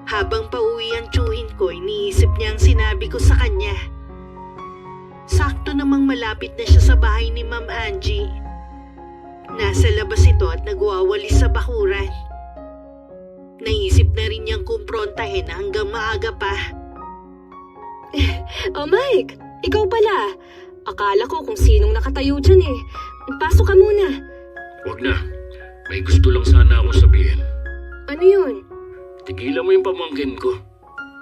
Habang pauwi ang tsuhin ko, iniisip niya ang sinabi ko sa kanya. Sakto namang malapit na siya sa bahay ni Ma'am Angie. Nasa labas ito at nagwawalis sa bakuran. Naisip na rin niyang kumprontahin hanggang maaga pa. Mike, ikaw pala. Akala ko kung sinong nakatayo dyan Pasok ka muna. Huwag na. May gusto lang sana akong sabihin. Ano yun? Tigilan mo yung pamangkin ko.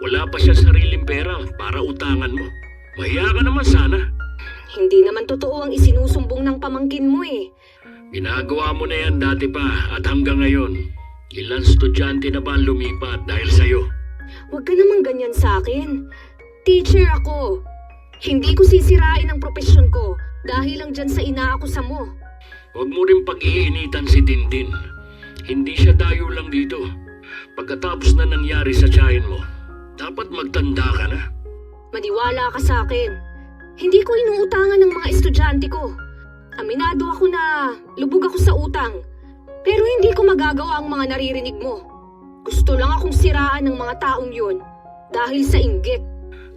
Wala pa siya sariling pera para utangan mo. Mahiya ka naman sana. Hindi naman totoo ang isinusumbong ng pamangkin mo Ginagawa mo na yan dati pa at hanggang ngayon. Ilang estudyante na ba ang lumipat dahil sa'yo? Huwag ka naman ganyan sa akin. Teacher ako. Hindi ko sisirain ang propesyon ko dahil lang dyan sa inaakusa mo. Huwag mo rin pag-iinitan si Tintin. Hindi siya dayo lang dito. Pagkatapos na nangyari sa tiyahin mo, dapat magtanda ka na. Maniwala ka sa akin. Hindi ko inuutangan ng mga estudyante ko. Aminado ako na lubog ako sa utang. Pero hindi ko magagawa ang mga naririnig mo. Gusto lang akong siraan ng mga taong yun dahil sa inggit.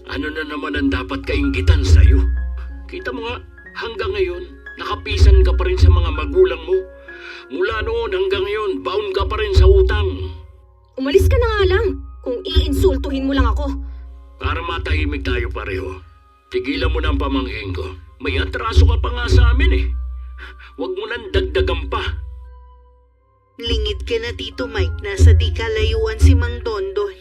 Ano na naman ang dapat kainggitan sa'yo? Kita mo nga, hanggang ngayon, nakapisan ka pa rin sa mga magulang mo. Mula noon hanggang ngayon, bound ka pa rin sa utang. Umalis ka na nga lang kung iinsultuhin mo lang ako. Para matahimik tayo pareho, tigilan mo na ang pamangkin ko. May atraso ka pa nga sa amin eh. Huwag mo nang dagdagan pa. Lingid ka na, Tito Mike, nasa di kalayuan si Mang Dondon.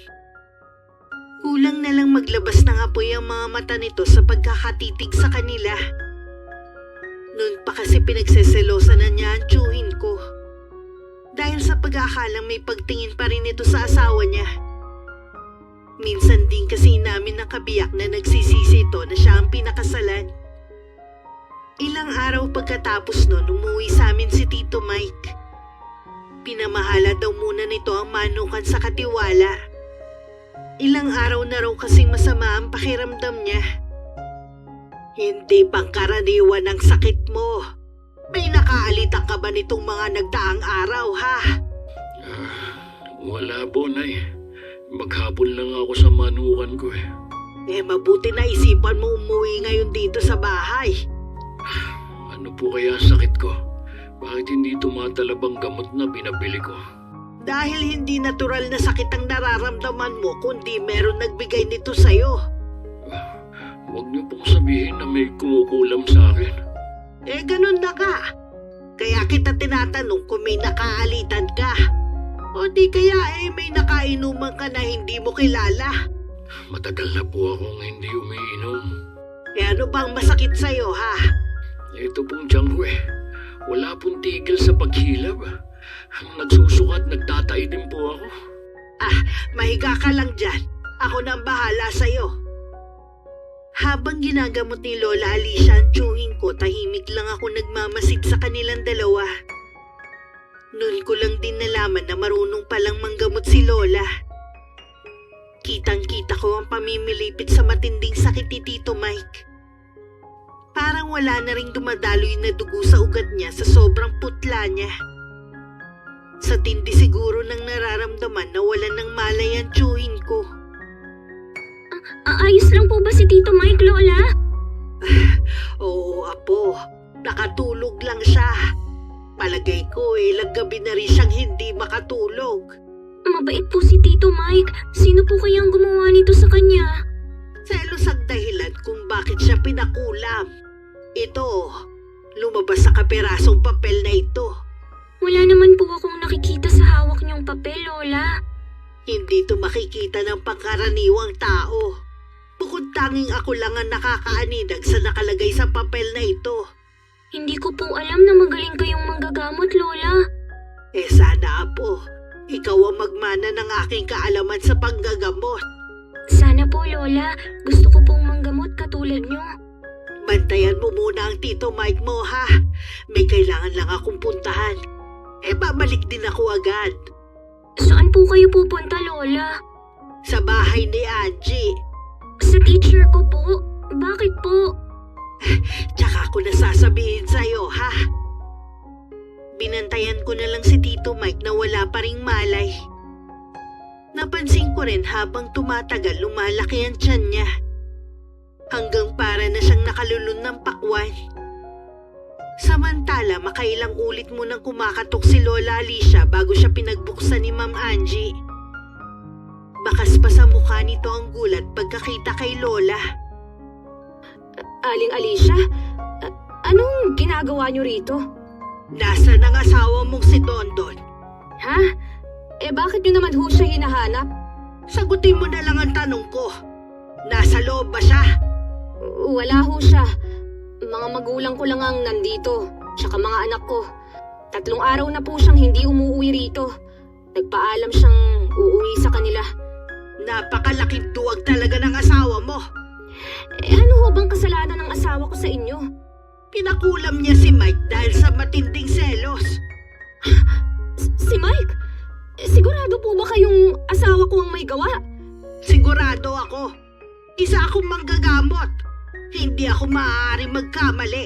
Kulang na lang maglabas ng apoy ang mga mata nito sa pagkakatitig sa kanila. Noon pa kasi pinagseselosa na niya ang tiyuhin ko. Dahil sa pag-aakalang may pagtingin pa rin ito sa asawa niya. Minsan din kasi namin nakabiyak na nagsisisi ito na siya ang pinakasalan. Ilang araw pagkatapos nun, umuwi sa amin si Tito Mike. Pinamahala daw muna nito ang manukan sa katiwala. Ilang araw na raw kasing masama ang pakiramdam niya. Hindi pangkaraniwan ang sakit mo. May nakaalitan ka ba nitong mga nagdaang araw, ha? Wala, Bonay. Maghapon lang ako sa manukan ko eh. Mabuti na isipan mo umuwi ngayon dito sa bahay. Ano po kaya sakit ko? Bakit hindi tumatalabang gamot na binabili ko? Dahil hindi natural na sakit ang nararamdaman mo, kundi meron nagbigay nito sa'yo. Huwag niyo pong sabihin na may kumukulam sa akin. Ganun na ka. Kaya kita tinatanong kung may nakaalitan ka. O di kaya may nakainuman ka na hindi mo kilala. Matagal na po akong hindi umiinom. Ano bang masakit sa'yo, ha? Ito pong tiyan ko eh. Wala pong tigil sa paghilab. Nagsusukat, nagtatay din po ako. Mahiga ka lang dyan. Ako nang bahala sa'yo. Habang ginagamot ni Lola Alicia ang tiyuhin ko, tahimik lang ako nagmamasid sa kanilang dalawa. Noon ko lang din nalaman na marunong palang manggamot si Lola. Kitang-kita ko ang pamimilipit sa matinding sakit ni Tito Mike. Parang wala na ring dumadaloy na dugo sa ugat niya sa sobrang putla niya. Sa tindi siguro ng nararamdaman na wala ng malay ang tiyuhin ko. Ayos lang po ba si Tito Mike, Lola? Oo, Apo. Nakatulog lang siya. Palagay ko ilang gabi na rin siyang hindi makatulog. Mabait po si Tito Mike. Sino po kayang gumawa nito sa kanya? Selos ang dahilan kung bakit siya pinakulam. Ito, lumabas sa kapirasong papel na ito. Wala naman po akong nakikita sa hawak niyong papel, Lola. Hindi ito makikita ng pangkaraniwang tao. Bukod tanging ako lang ang nakakaaninag sa nakalagay sa papel na ito. Hindi ko po alam na magaling kayong manggagamot, Lola. Sana, Apo. Ikaw ang magmana ng aking kaalaman sa panggagamot. Sana po, Lola. Gusto ko pong manggamot katulad niyo. Bantayan mo muna ang Tito Mike mo, ha? May kailangan lang akong puntahan. Babalik din ako agad. Saan po kayo pupunta, Lola? Sa bahay ni Angie. Sa teacher ko po. Bakit po? Tsaka ako nasasabihin sa'yo, ha? Binantayan ko na lang si Tito Mike na wala pa ring malay. Napansin ko rin habang tumatagal lumalaki ang tiyan niya. Hanggang para na siyang nakalulun ng pakwan. Samantala, makailang ulit munang kumakatok si Lola Alicia bago siya pinagbuksan ni Ma'am Angie. Bakas pa sa mukha nito ang gulat pagkakita kay Lola. Aling Alicia, anong ginagawa niyo rito? Nasaan ang asawa mong si Dondon? Ha? Bakit niyo naman ho siya hinahanap? Sagutin mo na lang ang tanong ko. Nasa loob ba siya? Wala ho siya. Mga magulang ko lang ang nandito, tsaka mga anak ko. 3 araw na po siyang hindi umuwi rito. Nagpaalam siyang uuwi sa kanila. Napakalaking duwag talaga ng asawa mo. Ano ho bang kasalanan ng asawa ko sa inyo? Pinakulam niya si Mike dahil sa matinding selos. Si Mike? Sigurado po ba kayong asawa ko ang may gawa? Sigurado ako. Isa akong manggagamot. Hindi ako maaaring magkamali.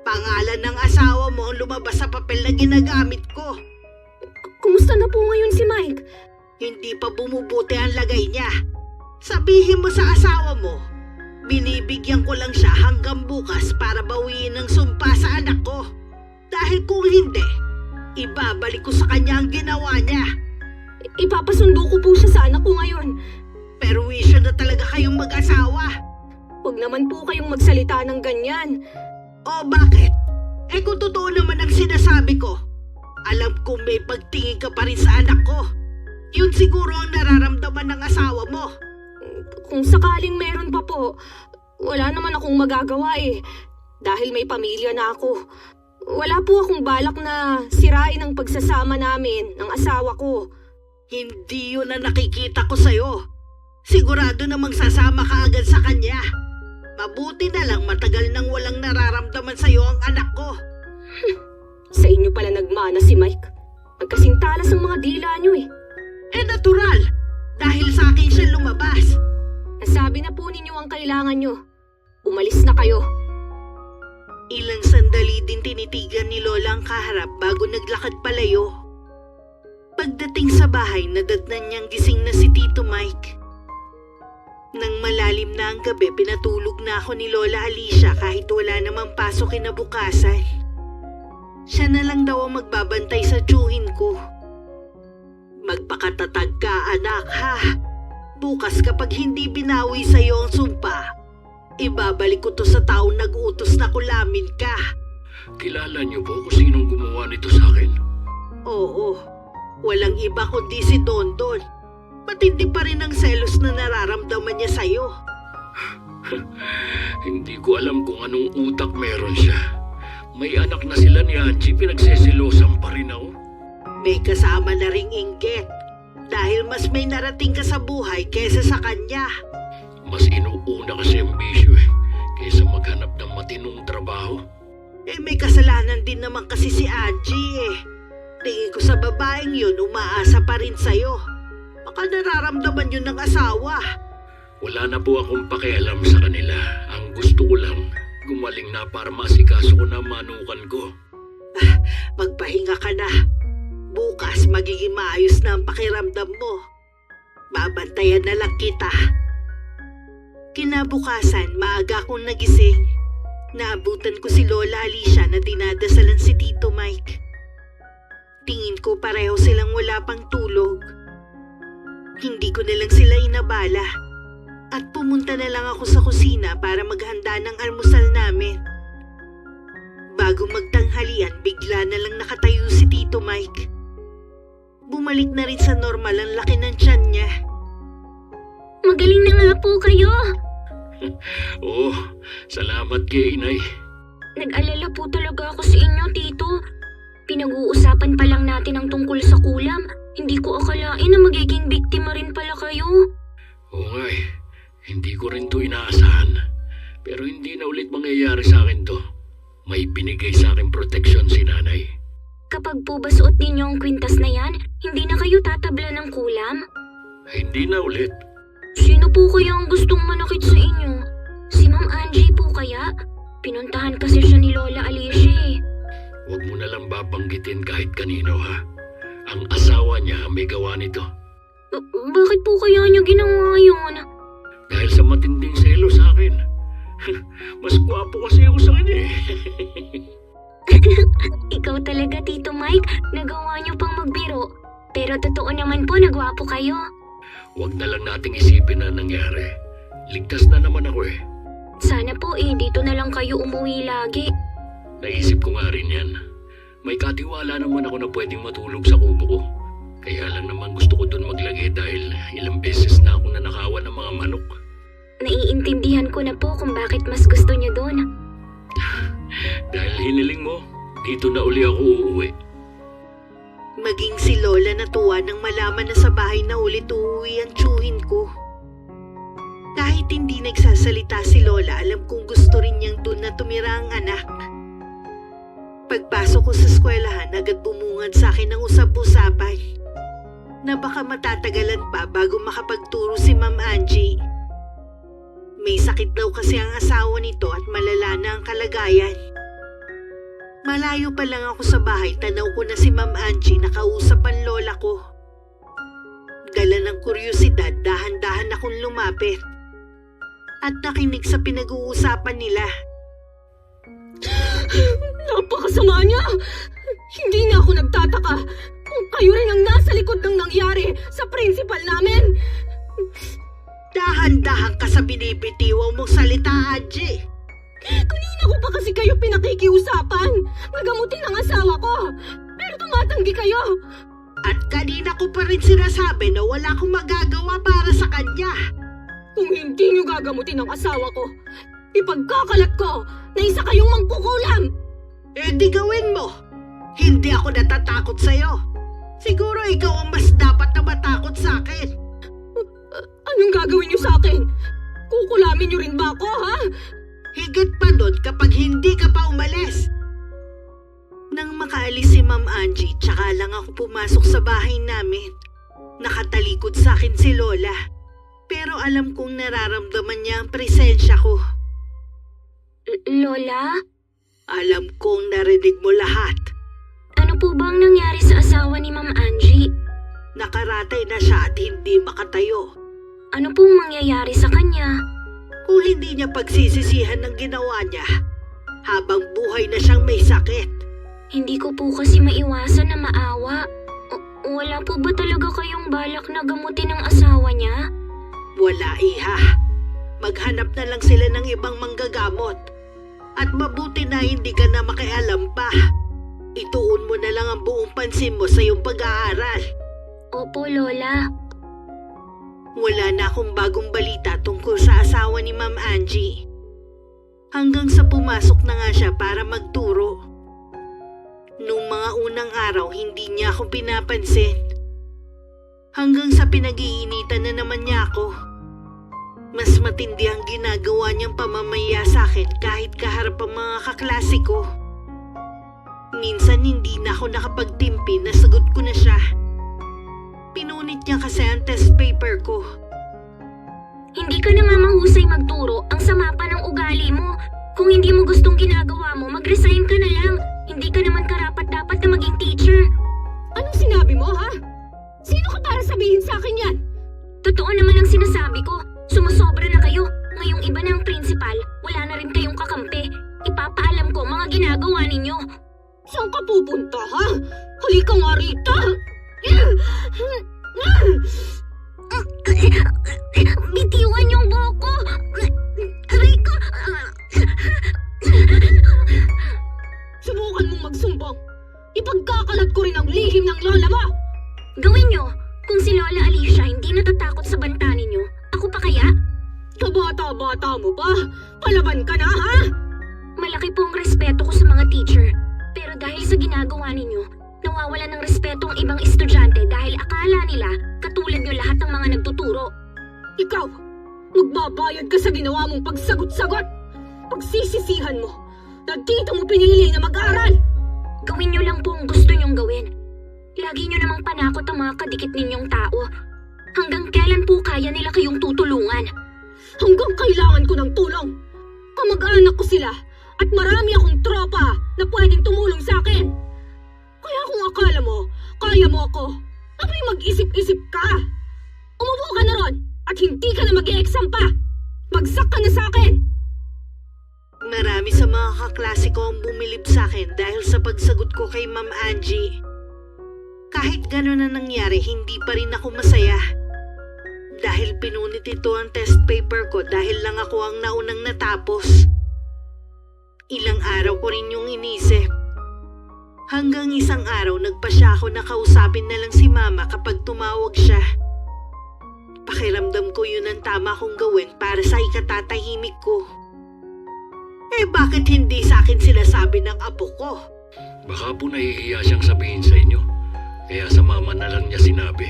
Pangalan ng asawa mo ang lumabas sa papel na ginagamit ko. Kumusta na po ngayon si Mike? Hindi pa bumubuti ang lagay niya. Sabihin mo sa asawa mo, binibigyan ko lang siya hanggang bukas para bawiin ang sumpa sa anak ko. Dahil kung hindi, ibabalik ko sa kanya ang ginawa niya. Ipapasundo ko po siya sa anak ko ngayon. Pero wisyo na talaga kayong mag-asawa. Huwag naman po kayong magsalita ng ganyan. O bakit? Eh kung totoo naman ang sinasabi ko, alam kong may pagtingin ka pa rin sa anak ko. Yun siguro ang nararamdaman ng asawa mo. Kung sakaling meron pa po, wala naman akong magagawa eh. Dahil may pamilya na ako. Wala po akong balak na sirain ang pagsasama namin ng asawa ko. Hindi yun ang nakikita ko sa'yo. Sigurado namang sasama ka agad sa kanya. Mabuti na lang matagal nang walang nararamdaman sa'yo ang anak ko. Sa inyo pala nagmana si Mike. Magkasing talas ang mga dila nyo eh. Eh natural, dahil sa akin siya lumabas. Nasabi na po ninyo ang kailangan nyo. Umalis na kayo. Ilang sandali din tinitigan ni Lola ang kaharap bago naglakad palayo. Pagdating sa bahay, nadatnan niyang gising na si Tito Mike. Nang malalim na ang gabi, pinatulog na ako ni Lola Alicia kahit wala namang pasok kinabukasan. Siya na lang daw ang magbabantay sa tiyuhin ko. Magpakatatag ka, anak, ha? Bukas kapag hindi binawi sa'yo ang sumpa, ibabalik ko to sa taong nag-utos na kulamin ka. Kilala niyo po kung sinong gumawa nito sa akin? Oo, walang iba kundi si Dondon. Matindi pa rin ang selos na nararamdaman niya sa'yo. Hindi ko alam kung anong utak meron siya. May anak na sila ni Angie, pinagsesilosan pa rin ako. May kasama na ring inggit dahil mas may narating ka sa buhay kesa sa kanya. Mas inuuna kasi ang bisyo kaysa maghanap ng matinong trabaho. Eh may kasalanan din naman kasi si Angie eh. Tingin ko sa babaeng yun umaasa pa rin sa'yo. Baka nararamdaman yun ng asawa. Wala na po akong pakialam sa kanila. Ang gusto ko lang, gumaling na para masikaso ko na manukan ko. Magpahinga ka na. Bukas magiging maayos na ang pakiramdam mo. Babantayan na lang kita. Kinabukasan, maaga akong nagising. Naabutan ko si Lola Alicia na dinadasalan si Tito Mike. Tingin ko pareho silang wala pang tulog. Hindi ko na lang sila inabala at pumunta na lang ako sa kusina para maghanda ng almusal namin. Bago magtanghalian, bigla na lang nakatayo si Tito Mike. Bumalik na rin sa normal ang laki ng tiyan niya. Magaling na nga po kayo. Oo, salamat kay inay. Nag-alala po talaga ako sa inyo, Tito. Pinag-uusapan pa lang natin ang tungkol sa kulam. Hindi ko akalain na magiging biktima rin pala kayo. Oo nga hindi ko rin to inaasahan. Pero hindi na ulit mangyayari sa akin to. May binigay sa akin proteksyon si nanay. Kapag po ba suot ninyo ang kwintas na yan, hindi na kayo tatabla ng kulam? Hindi na ulit. Sino po kaya ang gustong manakit sa inyo? Si Ma'am Angie po kaya? Pinuntahan kasi siya ni Lola Alicia eh. Huwag mo na lang babanggitin kahit kanino ha. Ang asawa niya ang may gawa nito. Bakit po kaya niya ginawa yun? Dahil sa matinding selo sa akin. Mas gwapo kasi ako sa kanya eh. Ikaw talaga, Tito Mike. Nagawa niyo pang magbiro. Pero totoo naman po, nagwapo kayo. Huwag na lang nating isipin na nangyari. Ligtas na naman ako eh. Sana po dito na lang kayo umuwi lagi. Naisip ko nga rin yan. May katiwala naman ako na pwedeng matulog sa kubo ko. Kaya lang naman gusto ko dun maglagay dahil ilang beses na ako nanakawan ng mga manok. Naiintindihan ko na po kung bakit mas gusto niyo doon. Dahil hiniling mo, dito na uli ako uuwi. Maging si Lola natuwa nang malaman na sa bahay na ulit uuwi ang tiyuhin ko. Kahit hindi nagsasalita si Lola, alam kong gusto rin niyang doon na tumira ang anak. Pagpasok ko sa eskwelahan, agad bumungad sa akin ang usap-usapan na baka matatagalan pa bago makapagturo si Ma'am Angie. May sakit daw kasi ang asawa nito at malala na ang kalagayan. Malayo pa lang ako sa bahay, tanaw ko na si Ma'am Angie nakausap ang lola ko. Dala ng kuryosidad, dahan-dahan akong lumapit. At nakinig sa pinag-uusapan nila. Napakasama niya! Hindi na ako nagtataka kung kayo rin ang nasa likod ng nangyari sa principal namin! Dahan-dahan ka sa binibitiwang mong salita, Angie. Kanina ko pa kasi kayo pinakikiusapan! Nagamutin ang asawa ko! Pero tumatanggi kayo! At kanina ko pa rin sinasabi na wala akong magagawa para sa kanya. Kung hindi niyo gagamutin ang asawa ko, ipagkakalat ko na isa kayong mangkukulam! Eh di gawin mo. Hindi ako natatakot sa'yo. Siguro ikaw ang mas dapat na matakot sa akin. Anong gagawin niyo sa akin? Kukulamin niyo rin ba ako, ha? Higit pa doon kapag hindi ka pa umalis. Nang makaalis si Ma'am Angie, tsaka lang ako pumasok sa bahay namin. Nakatalikod sa akin si Lola. Pero alam kong nararamdaman niya ang presensya ko. Lola? Alam kong narinig mo lahat. Ano po bang nangyari sa asawa ni Ma'am Angie? Nakaratay na siya at hindi makatayo. Ano pong mangyayari sa kanya? Kung hindi niya pagsisisihan ng ginawa niya, habang buhay na siyang may sakit. Hindi ko po kasi maiwasan na maawa. Wala po ba talaga kayong balak na gamutin ang asawa niya? Wala, iha. Maghanap na lang sila ng ibang manggagamot. At mabuti na hindi ka na makialam pa. Ituon mo na lang ang buong pansin mo sa iyong pag-aaral. Opo, Lola. Wala na akong bagong balita tungkol sa asawa ni Ma'am Angie. Hanggang sa pumasok na nga siya para magturo. Nung mga unang araw, hindi niya ako pinapansin. Hanggang sa pinag-iinitan na naman niya ako. Mas matindi ang ginagawa niyang pamamaya sa akin kahit kaharap ang mga kaklase ko. Minsan hindi na ako nakapagtimpi, nasagot ko na siya. Pinunit niya kasi ang test paper ko. Hindi ka na nga mahusay magturo. Ang sama pa ng ugali mo. Kung hindi mo gustong ginagawa mo, mag-resign ka na lang. Hindi ka naman karapat-dapat na maging teacher. Anong sinabi mo, ha? Sino ka para sabihin sa akin yan? Totoo naman ang sinasabi ko. Sumusobra na kayo. Ngayong iba na ang principal, wala na rin kayong kakampi. Ipapaalam ko mga ginagawa ninyo. Saan ka pupunta, ha? Halika nga rito! Bitiwan yung buhok ko! Aray ko! Subukan mong magsumbong. Ipagkakalat ko rin ang lihim ng lola mo! Gawin nyo! Kung si Lola Alicia hindi natatakot sa banta ninyo, ako pa kaya? Kabata-bata mo pa! Palaban ka na, ha? Malaki po ang respeto ko sa mga teacher. Pero dahil sa ginagawa ninyo, nawawala ng respeto ang ibang estudyante dahil akala nila katulad nyo lahat ng mga nagtuturo. Ikaw, magbabayad ka sa ginawa mong pagsagot-sagot! Pagsisisihan mo na dito mo pinili na mag-aral! Gawin nyo lang po ang gusto nyong gawin. Lagi nyo namang panakot ang mga kadikit ninyong tao. Hanggang kailan po kaya nila kayong tutulungan? Hanggang kailangan ko ng tulong. Kamag-anak ko sila at marami akong tropa na pwedeng tumulong sa akin. Kaya kung akala mo, kaya mo ako, abay mag-isip-isip ka. Umupo ka na ron at hindi ka na mag-e-exam pa. Bagsak ka na sa akin. Marami sa mga kaklase ko ang bumilib sa akin dahil sa pagsagot ko kay Ma'am Angie. Kahit gano'n na nangyari, hindi pa rin ako masaya. Dahil pinunit ito ang test paper ko dahil lang ako ang naunang natapos. Ilang araw ko rin yung inisip. Hanggang isang araw, nagpasya ako na kausapin na lang si Mama kapag tumawag siya. Pakiramdam ko yun ang tama kong gawin para sa ikatatahimik ko. Eh bakit hindi sa akin sinasabi ng apo ko? Baka po nahihiya siyang sabihin sa inyo. Kaya sa mama na lang niya sinabi.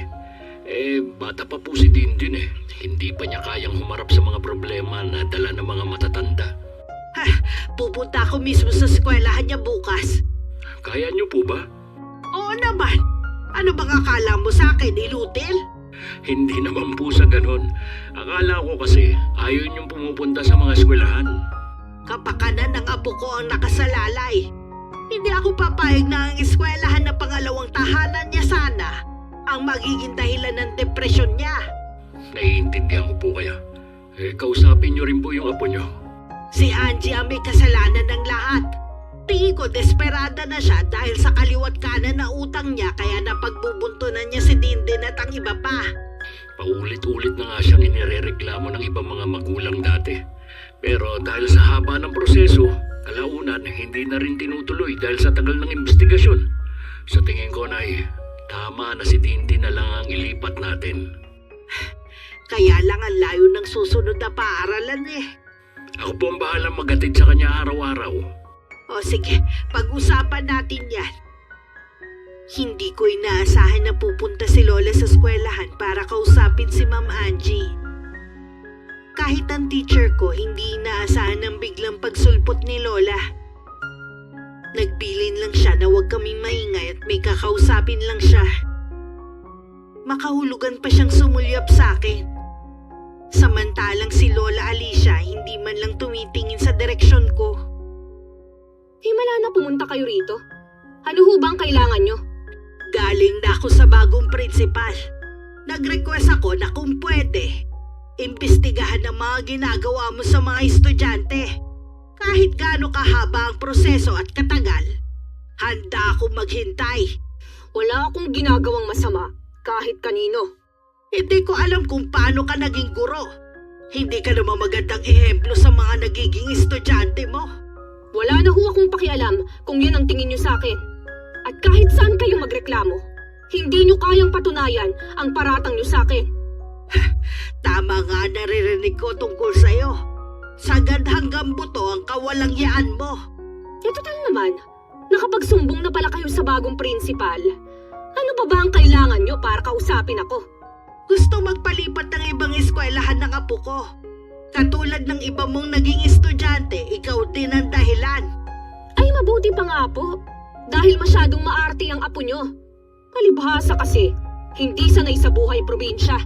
Bata pa po si Dindin eh. Hindi pa niya kayang humarap sa mga problema na dala ng mga matatanda. Pupunta ako mismo sa eskwelahan niya bukas. Kaya niyo po ba? Oo naman. Ano bang akala mo sa akin, ilutil? Hindi naman po sa ganon. Akala ko kasi ayaw niyong pumupunta sa mga eskwelahan. Kapakanan ng apo ko ang nakasalalay. Hindi ako papayag na ang eskwelahan na pangalawang tahanan niya sana ang magiging dahilan ng depresyon niya. Naiintindihan ko po kayo. Kausapin niyo rin po yung apo niyo. Si Angie ang may kasalanan ng lahat. Tingin ko desperada na siya dahil sa kaliwat kanan na utang niya kaya napagbubuntunan niya si Dindin at ang iba pa. Paulit-ulit na nga siyang inirereklamo ng ibang mga magulang dati. Pero dahil sa haba ng proseso, kalaunan hindi na rin tinutuloy dahil sa tagal ng investigasyon. Sa tingin ko, Nay, tama na si Dindin na lang ang ilipat natin. Kaya lang ang layo ng susunod na paaralan eh. Ako po ang bahalang magatid sa kanya araw-araw. O sige, pag-usapan natin yan. Hindi ko inaasahan na pupunta si Lola sa eskwelahan para kausapin si Ma'am Angie. Kahit ang teacher ko, hindi inaasahan ng biglang pagsulpot ni Lola. Nagbilin lang siya na huwag kaming maingay at may kakausapin lang siya. Makahulugan pa siyang sumulyap sa akin. Samantalang si Lola Alicia hindi man lang tumitingin sa direksyon ko. Himala na pumunta kayo rito. Ano ho bang kailangan nyo? Galing na ako sa bagong principal. Nag-request ako na kung pwede, imbestigahan ang mga ginagawa mo sa mga estudyante. Kahit gaano kahaba ang proseso at katagal, handa akong maghintay. Wala akong ginagawang masama, kahit kanino. Hindi ko alam kung paano ka naging guro. Hindi ka naman magandang ehemplo sa mga nagiging estudyante mo. Wala na ho akong pakialam kung yun ang tingin nyo sa akin. At kahit saan kayo magreklamo, hindi nyo kayang patunayan ang paratang nyo sa akin. Tama nga naririnig ko tungkol sa'yo. Sagad hanggang buto ang kawalangyaan mo. Eh total naman, nakapagsumbong na pala kayo sa bagong principal. Ano pa ba ang kailangan nyo para kausapin ako? Gusto magpalipat ng ibang eskwelahan ng apo ko. Katulad ng iba mong naging estudyante, ikaw din ang dahilan. Ay mabuti pa nga po, dahil masyadong maarte ang apo nyo. Palibhasa kasi, hindi sanay sa buhay probinsya.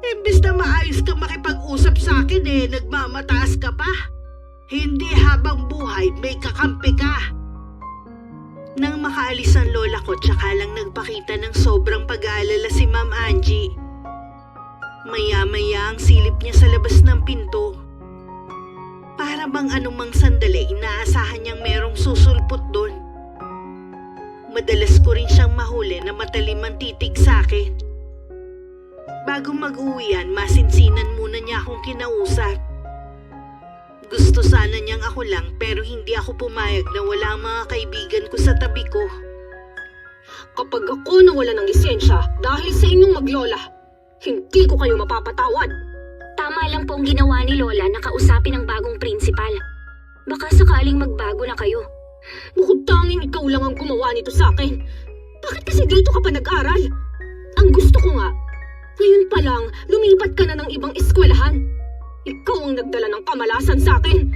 Imbis na maayos ka makipag-usap sa akin nagmamataas ka pa. Hindi habang buhay, may kakampi ka. Nang makaalis ang lola ko, tsaka lang nagpakita ng sobrang pag-aalala si Ma'am Angie. Maya-maya ang silip niya sa labas ng pinto. Para bang anumang sandali, inaasahan niyang merong susulpot doon. Madalas ko rin siyang mahuli na matalim ang titig sa akin. Bago mag-uwian, masinsinan muna niya akong kinausap. Gusto sana niyang ako lang pero hindi ako pumayag na wala ang mga kaibigan ko sa tabi ko. Kapag ako nawala ng lisensya dahil sa inyong maglola, hindi ko kayo mapapatawad. Tama lang po ang ginawa ni Lola na kausapin ang bagong principal. Baka sakaling magbago na kayo. Bukod tanging ikaw lang ang gumawa nito sa akin. Bakit kasi dito ka pa nag-aral? Ang gusto ko nga, ngayon pa lang lumipat ka na ng ibang eskwelahan. Ikaw ang nagdala ng kamalasan sa akin.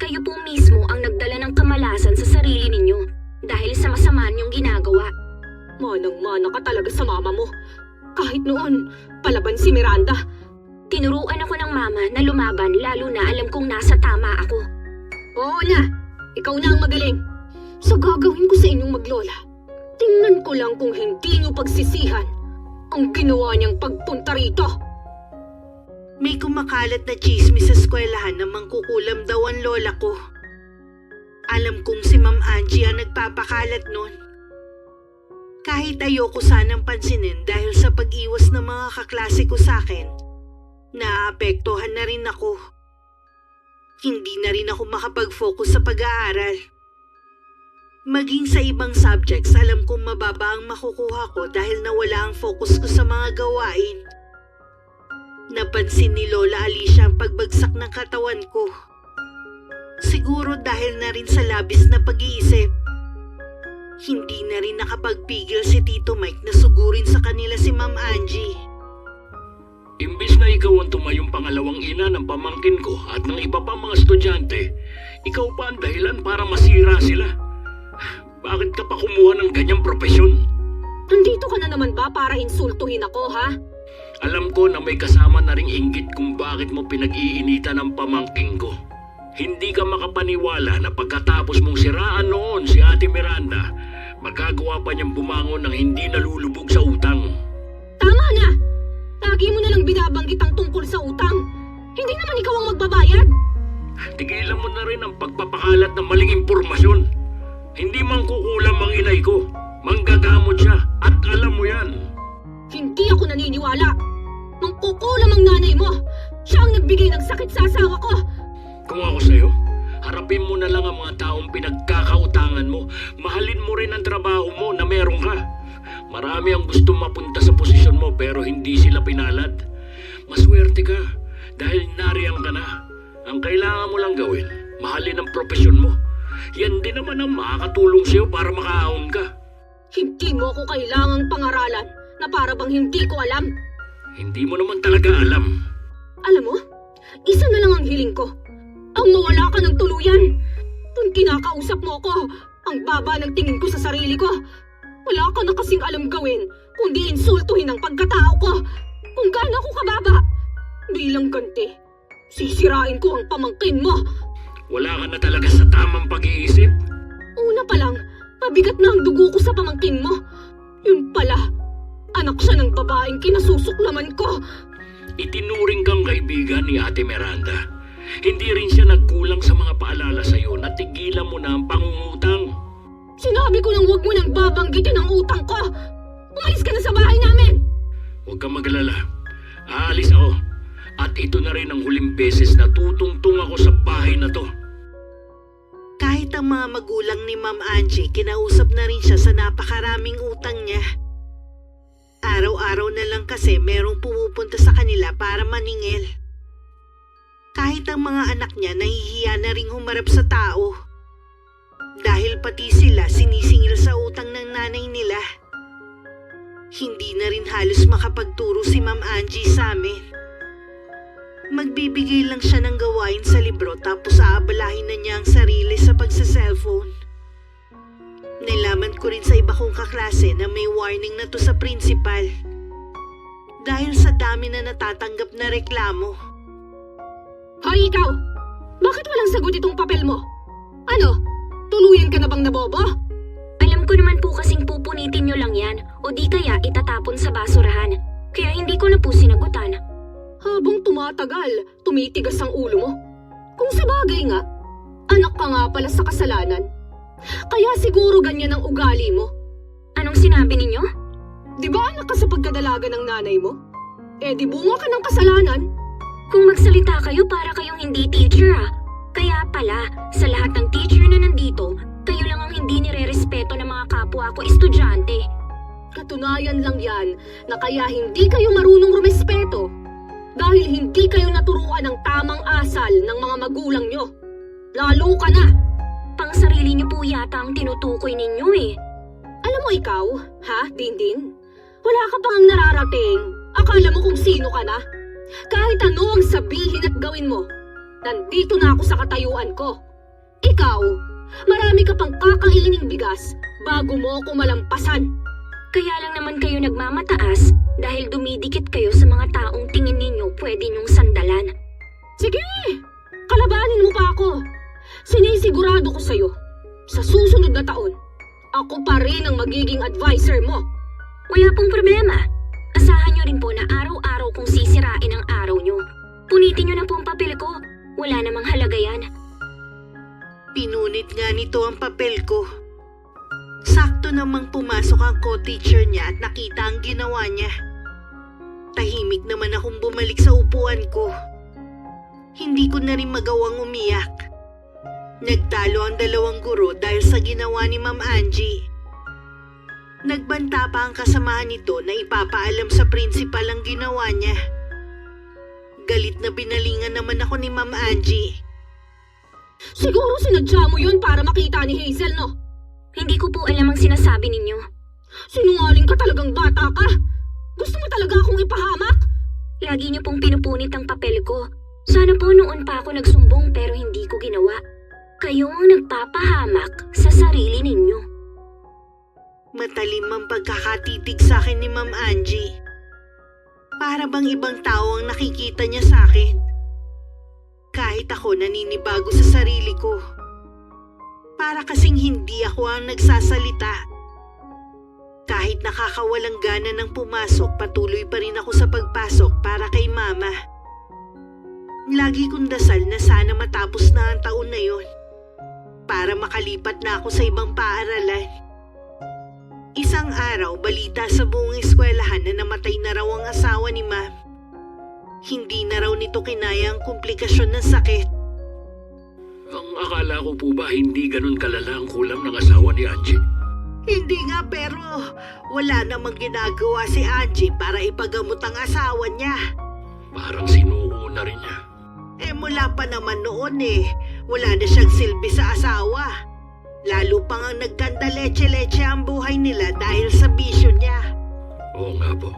Kayo po mismo ang nagdala ng kamalasan sa sarili ninyo dahil sa masama niyong ginagawa. Manang-mana ka talaga sa mama mo. Kahit noon, palaban si Miranda. Tinuruan ako ng mama na lumaban lalo na alam kong nasa tama ako. Oo na, ikaw na ang magaling. Sa gagawin ko sa inyong maglola, tingnan ko lang kung hindi niyo pagsisihan ang ginawa niyang pagpunta rito. May kumakalat na chismis sa eskwelahan na mangkukulam daw ang lola ko. Alam kong si Ma'am Angie ang nagpapakalat nun. Kahit ayoko sanang pansinin dahil sa pag-iwas ng mga kaklase ko sa akin, naapektuhan na rin ako. Hindi na rin ako makapag-focus sa pag-aaral. Maging sa ibang subjects, alam kong mababa ang makukuha ko dahil nawala ang focus ko sa mga gawain. Napansin ni Lola Alicia ang pagbagsak ng katawan ko. Siguro dahil na rin sa labis na pag-iisip. Hindi na rin nakapagpigil si Tito Mike na sugurin sa kanila si Ma'am Angie. Imbis na ikaw ang tumayong pangalawang ina ng pamangkin ko at ng iba pa mga estudyante, ikaw pa ang dahilan para masira sila. Bakit ka pa kumuha ng ganyang propesyon? Nandito ka na naman ba para insultuhin ako, ha? Alam ko na may kasama na ring inggit kung bakit mo pinag-iinitan ang pamangking ko. Hindi ka makapaniwala na pagkatapos mong siraan noon si Ate Miranda, magagawa pa niyang bumangon ng hindi nalulubog sa utang. Tama na! Lagi mo na lang binabanggit ang tungkol sa utang. Hindi naman ikaw ang magbabayad. Tigilan mo na rin ang pagpapakalat ng maling impormasyon. Hindi man kukulam ang inay ko. Manggagamot siya at alam mo yan. Hindi ako naniniwala. Nang kukulam ang nanay mo, siya ang nagbigay ng sakit sa asawa ko. Kung ako sa'yo, harapin mo na lang ang mga taong pinagkakautangan mo. Mahalin mo rin ang trabaho mo na meron ka. Marami ang gusto mapunta sa posisyon mo pero hindi sila pinalad. Maswerte ka dahil nariyan ka na. Ang kailangan mo lang gawin, mahalin ang propesyon mo. Yan din naman ang makakatulong sa'yo para makaahon ka. Hindi mo ako kailangang pangaralan na para bang hindi ko alam. Hindi mo naman talaga alam. Alam mo, isa na lang ang hiling ko. Ang mawala ka ng tuluyan. Tuwing kinakausap mo ko, ang baba ng tingin ko sa sarili ko. Wala ka na kasing alam gawin, kundi insultuhin ang pagkatao ko. Kung gaano ako kababa. Bilang ganti, sisirain ko ang pamangkin mo. Wala ka na talaga sa tamang pag-iisip. Una pa lang, mabigat na ang dugo ko sa pamangkin mo. Yun pala, anak siya ng babaeng kinasusuklaman ko. Itinuring kang kaibigan ni Ate Miranda. Hindi rin siya nagkulang sa mga paalala sa'yo na tigilan mo na ang pangungutang. Sinabi ko nang huwag mo nang babanggitin ang utang ko. Umalis ka na sa bahay namin. Huwag kang magalala. Aalis ako. At ito na rin ang huling beses na tutungtong ako sa bahay na to. Kahit ang mga magulang ni Ma'am Angie, kinausap na rin siya sa napakaraming utang niya. Araw-araw na lang kasi merong pumupunta sa kanila para maningil. Kahit ang mga anak niya nahihiya na ring humarap sa tao. Dahil pati sila sinisingil sa utang ng nanay nila. Hindi na rin halos makapagturo si Ma'am Angie sa amin. Magbibigay lang siya ng gawain sa libro tapos aabalahin na niya ang sarili sa pagsa-cellphone. Nalaman ko rin sa iba kong kaklase na may warning na to sa principal. Dahil sa dami na natatanggap na reklamo. Hoy ikaw! Bakit walang sagot itong papel mo? Ano? Tuluyan ka na bang nabobo? Alam ko naman po kasing pupunitin nyo lang yan o di kaya itatapon sa basurahan. Kaya hindi ko na po sinagutan. Habang tumatagal, tumitigas ang ulo mo. Kung sa bagay nga, anak ka nga pala sa kasalanan. Kaya siguro ganyan ang ugali mo. Anong sinabi ninyo? Di ba anak ka sa pagkadalaga ng nanay mo? Eh di bunga ka ng kasalanan. Kung magsalita kayo para kayong hindi teacher Kaya pala, sa lahat ng teacher na nandito, kayo lang ang hindi nire-respeto ng mga kapwa ko estudyante. Katunayan lang yan na kaya hindi kayo marunong rumespeto. Dahil hindi kayo naturuan ng tamang asal ng mga magulang nyo. Lalo ka na! Pang sarili niyo po yata ang tinutukoy ninyo eh. Alam mo ikaw, ha, Dindin? Wala ka pang nararating. Akala mo kung sino ka na? Kahit ano ang sabihin at gawin mo, nandito na ako sa katayuan ko. Ikaw, marami ka pang kakailing bigas bago mo ako malampasan. Kaya lang naman kayo nagmamataas dahil dumidikit kayo sa mga taong tingin ninyo pwede nyong sandalan. Sige, kalabanin mo pa ako. Sinisigurado ko sa'yo, sa susunod na taon, ako pa rin ang magiging advisor mo. Wala pong problema. Asahan nyo rin po na araw-araw kong sisirain ang araw nyo. Punitin nyo na po ang papel ko. Wala namang halaga yan. Pinunit nga nito ang papel ko. Sakto namang pumasok ang co-teacher niya at nakita ang ginawa niya. Tahimik naman akong bumalik sa upuan ko. Hindi ko na rin magawang umiyak. Nagtalo ang dalawang guro dahil sa ginawa ni Ma'am Angie. Nagbanta pa ang kasamahan nito na ipapaalam sa principal ang ginawa niya. Galit na binalingan naman ako ni Ma'am Angie. Siguro sinadya mo yun para makita ni Hazel, no? Hindi ko po alam ang sinasabi ninyo. Sinungaling ka talagang bata ka. Gusto mo talaga akong ipahamak? Lagi niyo pong pinupunit ang papel ko. Sana po noon pa ako nagsumbong pero hindi ko ginawa. Kayo ang nagpapahamak sa sarili ninyo. Matalim ang pagkakatitig sa akin ni Ma'am Angie. Para bang ibang tao ang nakikita niya sa akin. Kahit ako naninibago sa sarili ko. Para kasing hindi ako ang nagsasalita. Kahit nakakawalang gana ng pumasok, patuloy pa rin ako sa pagpasok para kay Mama. Lagi kong dasal na sana matapos na ang taon na yon. Para makalipat na ako sa ibang paaralan. Isang araw, balita sa buong eskwelahan na namatay na raw ang asawa ni Ma'am. Hindi na raw nito kinaya ang komplikasyon ng sakit. Ang akala ko po ba hindi ganun kalala ang kulam ng asawa ni Angie? Hindi nga, pero wala namang ginagawa si Angie para ipagamot ang asawa niya. Parang sinuko na rin niya. Mula pa naman noon wala na siyang silbi sa asawa. Lalo pang ang nagkanda leche-leche ang buhay nila dahil sa bisyo niya. Oo nga po.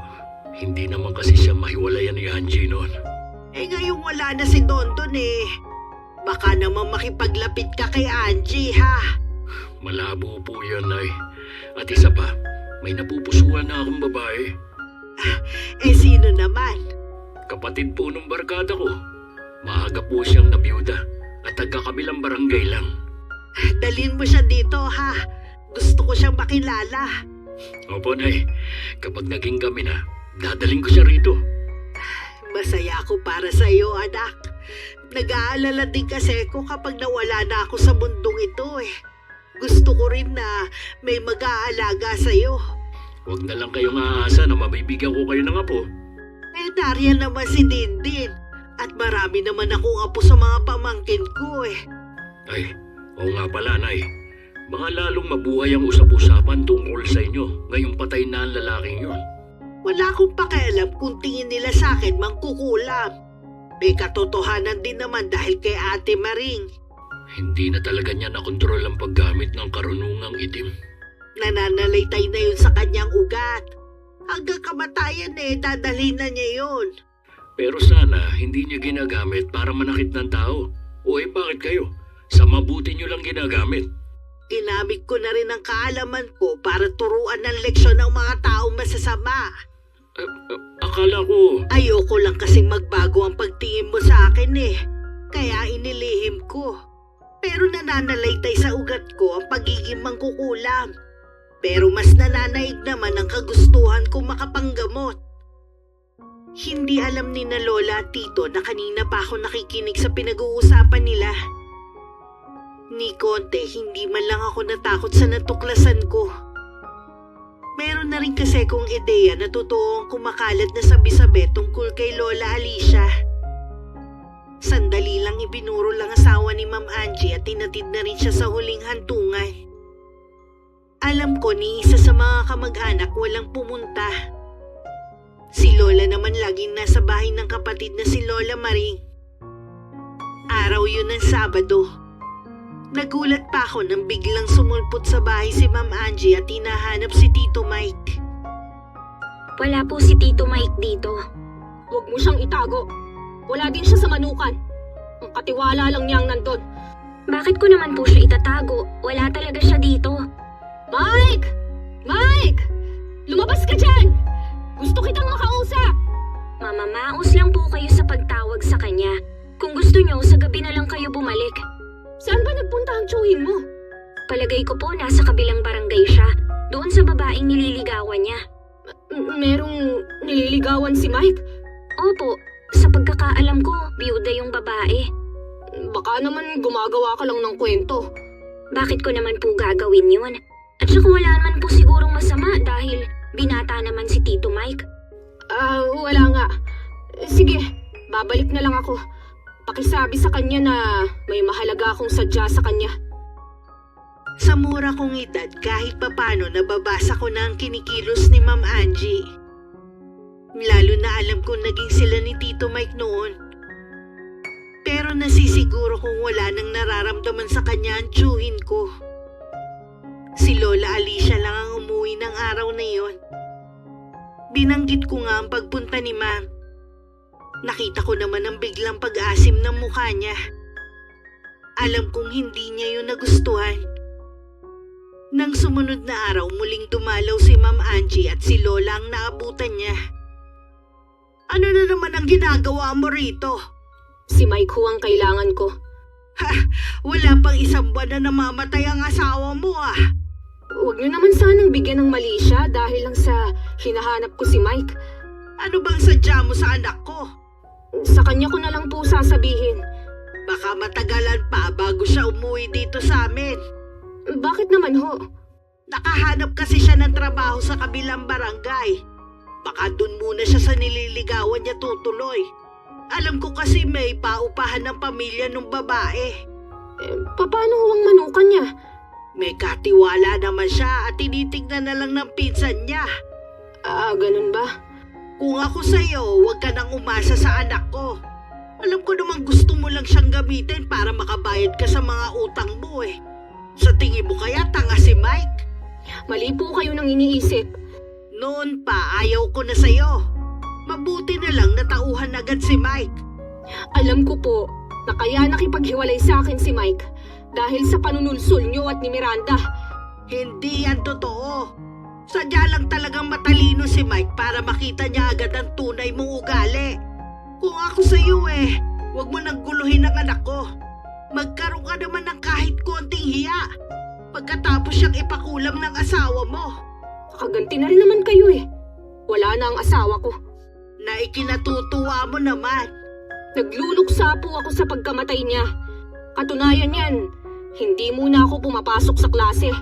Hindi naman kasi siya mahiwalayan ni Angie noon. Ngayong wala na si Dondon Baka naman makipaglapit ka kay Angie, ha? Malabo po yan, Nay. At isa pa, may napupusuan na akong babae. Sino naman? Kapatid po nung barkada ko. Maaga po siyang nabiyuda at taga-kabilang barangay lang. Dalhin mo siya dito, ha? Gusto ko siyang makilala. Opo, Nay. Kapag naging kami na, dadaling ko siya rito. Masaya ako para sa iyo, anak. Nag-aalala din kasi ako kapag nawala na ako sa mundong ito Gusto ko rin na may mag-aalaga sa iyo. Huwag na lang kayong aasa na mabibigyan ko kayo ng apo. Nariyan naman si Dindin. At marami naman akong apo sa mga pamangkin ko Ay, oo nga pala, Nay. Baka lalong mabuhay ang usap-usapan tungkol sa inyo ngayong patay na ang lalaking yun. Wala akong pakialam kung tingin nila sa akin mangkukulam. May katotohanan din naman dahil kay Ate Maring. Hindi na talaga niya nakontrol ang paggamit ng karunungang itim. Nananalaytay na yun sa kanyang ugat. Hanggang kamatayan dadalhin na niya yun. Pero sana hindi niya ginagamit para manakit ng tao. O bakit kayo? Sa mabuti niyo lang ginagamit. Ginamit ko na rin ang kaalaman ko para turuan ng leksyon ng mga taong masasama. Akala ko... Ayoko lang kasing magbago ang pagtingin mo sa akin Kaya inilihim ko. Pero nananalaytay sa ugat ko ang pagiging mangkukulam. Pero mas nananaig naman ang kagustuhan kong makapanggamot. Hindi alam ni na Lola at Tito na kanina pa ako nakikinig sa pinag-uusapan nila. Ni konti, hindi man lang ako natakot sa natuklasan ko. Meron na rin kasi kong ideya na totoo ang kumakalat na sabi-sabi tungkol kay Lola Alicia. Sandali lang ibinuro lang asawa ni Ma'am Angie at tinatid na rin siya sa huling hantungan. Alam ko ni isa sa mga kamag-anak walang pumunta. Si Lola naman laging nasa bahay ng kapatid na si Lola Maring. Araw yun ng Sabado. Nagulat pa ako nang biglang sumulpot sa bahay si Ma'am Angie at hinahanap si Tito Mike. Wala po si Tito Mike dito. Huwag mo siyang itago. Wala din siya sa manukan. Ang katiwala lang niyang nandun. Bakit ko naman po siya itatago? Wala talaga siya dito. Mike! Mike! Lumabas ka dyan! Gusto kitang makausap! Mamamaos lang po kayo sa pagtawag sa kanya. Kung gusto nyo, sa gabi na lang kayo bumalik. Saan ba nagpunta ang tsuhin mo? Palagay ko po nasa kabilang barangay siya. Doon sa babaeng nililigawan niya. Merong nililigawan si Mike? Opo, sa pagkakaalam ko, biyuda yung babae. Baka naman gumagawa ka lang ng kwento. Bakit ko naman po gagawin yun? At saka wala naman po sigurong masama dahil binata naman si Tito Mike. Wala nga. Sige, babalik na lang ako. Pakisabi sa kanya na may mahalaga akong sadya sa kanya. Sa mura kong edad, kahit papano nababasa ko na ang kinikilos ni Ma'am Angie. Lalo na alam kong naging sila ni Tito Mike noon. Pero nasisiguro kong wala nang nararamdaman sa kanya ang tsuhin ko. Si Lola Alicia lang ang umuwi ng araw na yon. Binanggit ko nga ang pagpunta ni Ma'am. Nakita ko naman ang biglang pag-asim ng mukha niya. Alam kong hindi niya yun nagustuhan. Nang sumunod na araw muling dumalaw si Ma'am Angie at si Lola ang naabutan niya. Ano na naman ang ginagawa mo rito? Si Mike ho ang kailangan ko. Wala pang isang buwan na namamatay ang asawa mo ah. Huwag niyo naman sanang bigyan ng mali siya dahil lang sa hinahanap ko si Mike. Ano bang sadya mo sa anak ko? Sa kanya ko na lang po sasabihin. Baka matagalan pa bago siya umuwi dito sa amin. Bakit naman ho? Nakahanap kasi siya ng trabaho sa kabilang barangay. Baka dun muna siya sa nililigawan niya tutuloy. Alam ko kasi may paupahan ng pamilya ng babae. Paano ho ang manukan niya? May katiwala naman siya at tinitignan na lang ng pinsan niya. Ganun ba? Kung ako sa'yo, huwag ka nang umasa sa anak ko. Alam ko namang gusto mo lang siyang gamitin para makabayad ka sa mga utang mo eh. Sa tingin mo kaya tanga si Mike? Mali po kayo nang iniisip. Noon pa, ayaw ko na sa'yo. Mabuti na lang natauhan agad si Mike. Alam ko po na kaya nakipaghiwalay sa akin si Mike dahil sa panunulsol niyo at ni Miranda. Hindi yan totoo. Sadya lang talagang matalino si Mike para makita niya agad ang tunay mong ugali. Kung ako sa'yo huwag mo nang guluhin ang anak ko. Magkaroon ka naman ng kahit konting hiya. Pagkatapos siyang ipakulam ng asawa mo. Kaganti na rin naman kayo eh. Wala na ang asawa ko. Na ikinatutuwa mo naman. Nagluluksa po ako sa pagkamatay niya. Katunayan yan, hindi muna ako pumapasok sa klase.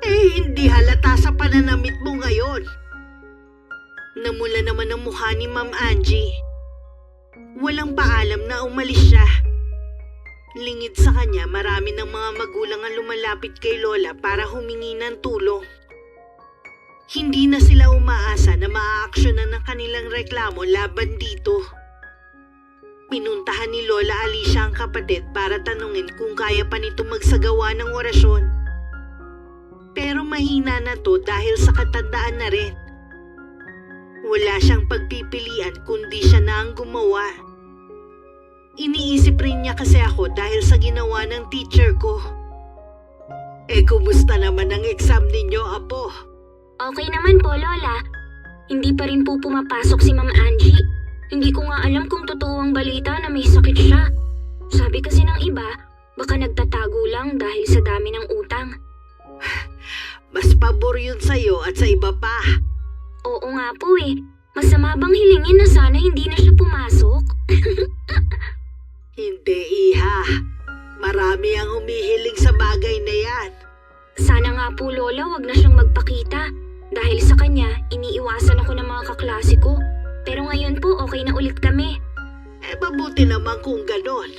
Hindi halata sa pananamit mo ngayon. Namula naman ang mukha ni Ma'am Angie. Walang paalam na umalis siya. Lingid sa kanya, marami ng mga magulang ang lumalapit kay Lola para humingi ng tulong. Hindi na sila umaasa na maaaksyonan ng kanilang reklamo laban dito. Pinuntahan ni Lola Alicia ang kapatid para tanungin kung kaya pa nito magsagawa ng orasyon. Pero mahina na to dahil sa katandaan na rin. Wala siyang pagpipilian kundi siya na ang gumawa. Iniisip rin niya kasi ako dahil sa ginawa ng teacher ko. Kumusta naman ang exam ninyo, Apo? Okay naman po, Lola. Hindi pa rin po pumapasok si Ma'am Angie. Hindi ko nga alam kung totoo ang balita na may sakit siya. Sabi kasi ng iba, baka nagtatago lang dahil sa dami ng utang. Mas pabor yun sa'yo at sa iba pa. Oo nga po eh. Masama bang hilingin na sana hindi na siya pumasok? Hindi, Iha. Marami ang humihiling sa bagay na yan. Sana nga po, Lola, wag na siyang magpakita. Dahil sa kanya, iniiwasan ako ng mga kaklase ko. Pero ngayon po, okay na ulit kami. Mabuti naman kung ganon.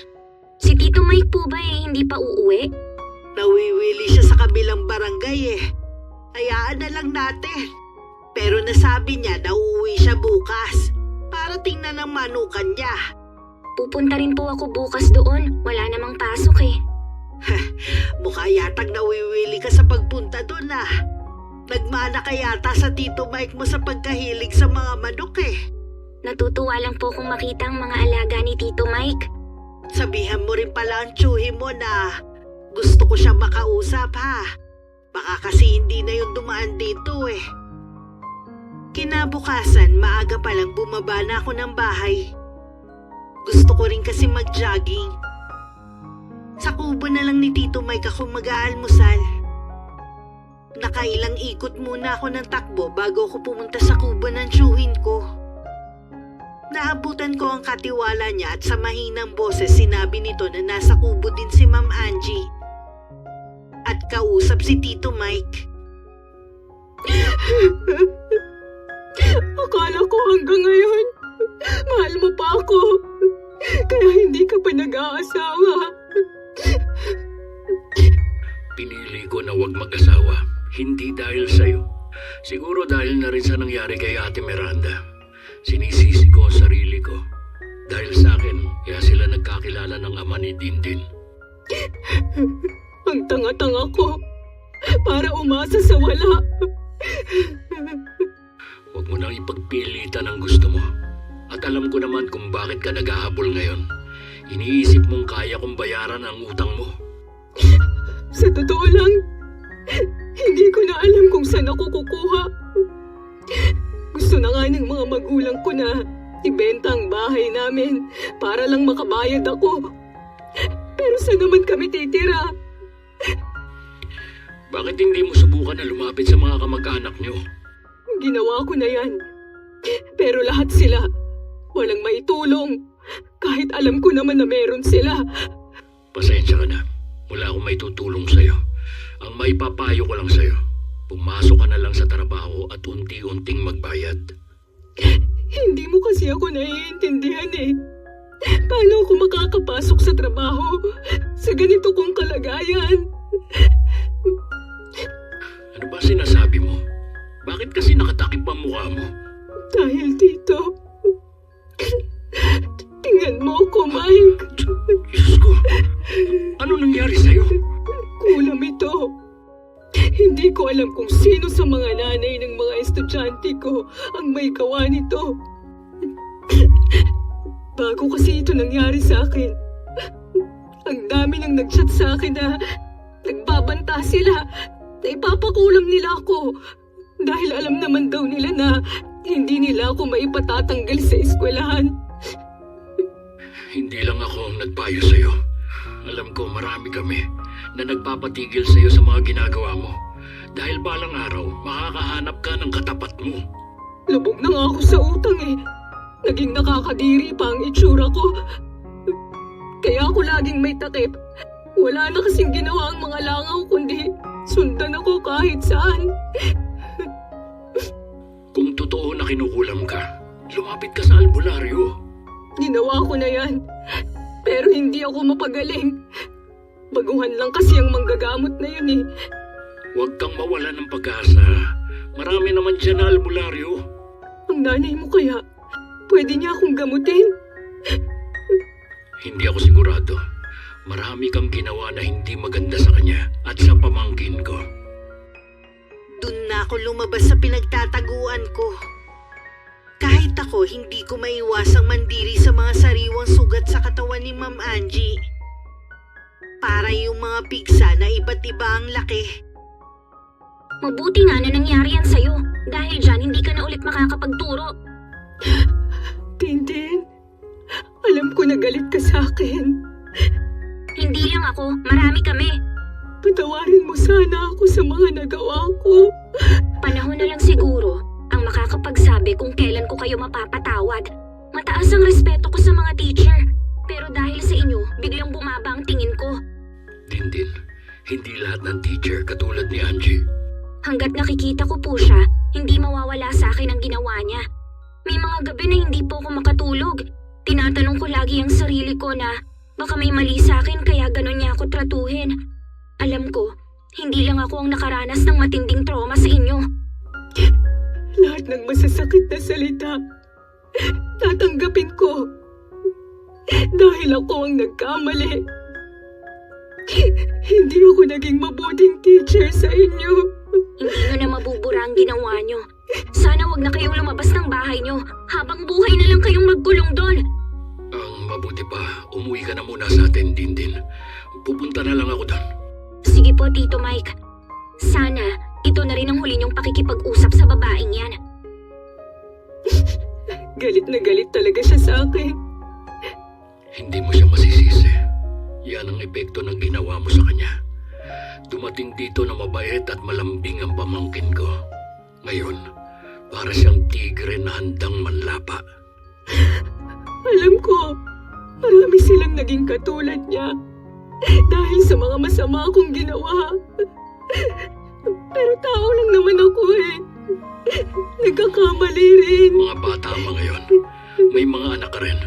Si Tito Mike po ba hindi pa uuwi? Nawiwili siya sa kabilang barangay Hayaan na lang natin. Pero nasabi niya na uuwi siya bukas para tingnan ang manukan niya. Pupunta rin po ako bukas doon. Wala namang pasok eh. Mukha yatang nawiwili ka sa pagpunta doon Nagmana ka yata sa Tito Mike mo sa pagkahilig sa mga manok Natutuwa lang po kung makita ang mga alaga ni Tito Mike. Sabihan mo rin pala ang tsuhi mo na gusto ko siya makausap Baka kasi hindi na yung dumaan dito Kinabukasan, maaga pa lang bumaba na ako ng bahay. Gusto ko rin kasi mag-jogging. Sa kubo na lang ni Tito Mike ako mag-aalmusal. Nakailang ikot muna ako ng takbo bago ako pumunta sa kubo ng tsuhin ko. Naabutan ko ang katiwala niya at sa mahinang boses sinabi nito na nasa kubo din si Ma'am Angie. At kausap si Tito Mike. Akala ko hanggang ngayon, mahal mo pa ako. Kaya hindi ka pa nag-aasawa. Pinili ko na huwag mag-asawa. Hindi dahil sa'yo. Siguro dahil na rin sa nangyari kay Ate Miranda. Sinisisi ko ang sarili ko. Dahil sa akin, kaya sila nagkakilala ng ama ni Dindin. Ang tanga-tanga ko para umasa sa wala. Huwag mo nang ipagpilitan ang gusto mo. At alam ko naman kung bakit ka naghahabol ngayon. Iniisip mong kaya kong bayaran ang utang mo. Sa totoo lang, hindi ko na alam kung saan ako kukuha. Gusto na nga ng mga magulang ko na ibenta ang bahay namin para lang makabayad ako. Pero saan naman kami titira? Bakit hindi mo subukan na lumapit sa mga kamag-anak nyo? Ginawa ko na yan. Pero lahat sila, walang maitulong. Kahit alam ko naman na meron sila. Pasensya ka na. Wala akong may tutulong sa'yo. Ang maipapayo ko lang sa'yo, pumasok ka na lang sa trabaho at unti-unting magbayad. Hindi mo kasi ako naiintindihan eh. Paano ako makakapasok sa trabaho sa ganito kong kalagayan? Ano ba sinasabi mo? Bakit kasi nakatakip ang mukha mo? Dahil dito. Tingnan mo ako, Mike. Diyos ko, ano nangyari sa'yo? Kulam ito. Hindi ko alam kung sino sa mga nanay ng mga estudyante ko ang may gawa nito. Bago kasi ito nangyari sa akin, ang dami nang nag-chat sa akin na nagbabanta sila na ipapakulam nila ako dahil alam naman daw nila na hindi nila ako maipatatanggal sa eskwelahan. Hindi lang ako ang nagpayo sa'yo. Alam ko marami kami na nagpapatigil sa'yo sa mga ginagawa mo. Dahil balang araw, makakahanap ka ng katapat mo. Lubog na nga ako sa utang eh. Naging nakakadiri pa ang itsura ko. Kaya ako laging may takip. Wala na kasing ginawa ang mga langaw kundi sundan ako kahit saan. Kung totoo na kinukulam ka, lumapit ka sa albularyo. Ginawa ko na yan. Pero hindi ako mapagaling. Baguhan lang kasi ang manggagamot na yun eh. Huwag kang mawala ng pag-asa. Marami naman dyan na albularyo. Ang nanay mo kaya, pwede niya akong gamutin? Hindi ako sigurado. Marami kang ginawa na hindi maganda sa kanya at sa pamangkin ko. Doon na ako lumabas sa pinagtataguan ko. Kahit ako, hindi ko maiwasang mandiri sa mga sariwang sugat sa katawan ni Ma'am Angie. Para yung mga pigsa na iba't iba ang laki. Mabuti nga na nangyari yan sa'yo. Dahil dyan, hindi ka na ulit makakapagturo. Tintin, alam ko na galit ka sa akin. Hindi lang ako, marami kami. Patawarin mo sana ako sa mga nagawa ko. Panahon na lang siguro ang makakapagsabi kung kailan ko kayo mapapatawad. Mataas ang respeto ko sa mga teacher. Pero dahil sa inyo, biglang bumaba ang tingin ko. Dindin, hindi lahat ng teacher katulad ni Angie. Hanggat nakikita ko po siya, hindi mawawala sa akin ang ginawa niya. May mga gabi na hindi po ako makatulog. Tinatanong ko lagi ang sarili ko na baka may mali sa akin kaya ganon niya ako tratuhin. Alam ko, hindi lang ako ang nakaranas ng matinding trauma sa inyo. Lahat ng masasakit na salita, tatanggapin ko. Dahil ako ang nagkamali. Hindi ako naging mabuting teacher sa inyo. Hindi nyo na mabubura ang ginawa nyo. Sana wag na kayong lumabas ng bahay nyo. Habang buhay na lang kayong magkulong doon. Ang mabuti pa, umuwi ka na muna sa atin, Dindin. Pupunta na lang ako doon. Sige po, Tito Mike. Sana ito na rin ang huli niyong pakikipag-usap sa babaeng yan. Galit na galit talaga siya sa akin. Hindi mo siya masisisi. Yan ang epekto ng ginawa mo sa kanya. Dumating dito na mabait at malambing ang pamangkin ko. Ngayon, para siyang tigre na handang manlapa. Alam ko, marami silang naging katulad niya. Dahil sa mga masama akong ginawa. Pero tao lang naman ako eh. Nagkakamali rin. Mga bata mo ngayon, may mga anak ka rin.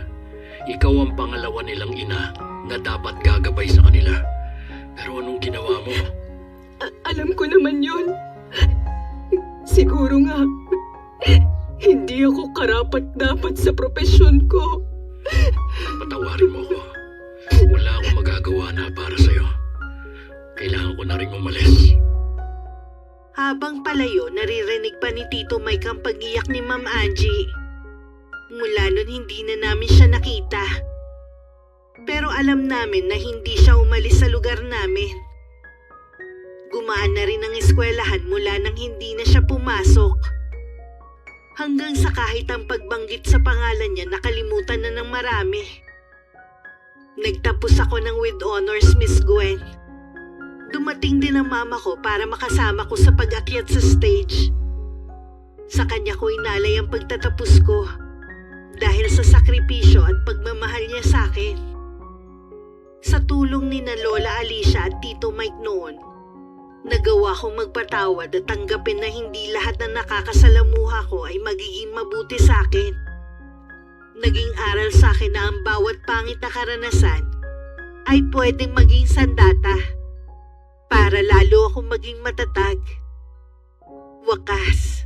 Ikaw ang pangalawa nilang ina na dapat gagabay sa kanila. Pero anong ginawa mo? Alam ko naman yun. Siguro nga, hindi ako karapat-dapat sa propesyon ko. Patawarin mo ko. Wala akong magagawa na para sa'yo. Kailangan ko na rin umalis. Habang palayo, naririnig pa ni Tito Mike ang pag-iyak ni Ma'am Angie. Mula nun hindi na namin siya nakita. Pero alam namin na hindi siya umalis sa lugar namin. Gumaan na rin ang eskwelahan mula nang hindi na siya pumasok. Hanggang sa kahit ang pagbanggit sa pangalan niya nakalimutan na ng marami. Nagtapos ako ng with honors, Miss Gwen. Dumating din ang mama ko para makasama ko sa pag-akyat sa stage. Sa kanya ko inalay ang pagtatapos ko dahil sa sakripisyo at pagmamahal niya sa akin. Sa tulong ni na Lola Alicia at Tito Mike noon, nagawa kong magpatawad at tanggapin na hindi lahat ng nakakasalamuha ko ay magiging mabuti sa akin. Naging aral sa akin na ang bawat pangit na karanasan ay pwedeng maging sandata para lalo akong maging matatag. Wakas,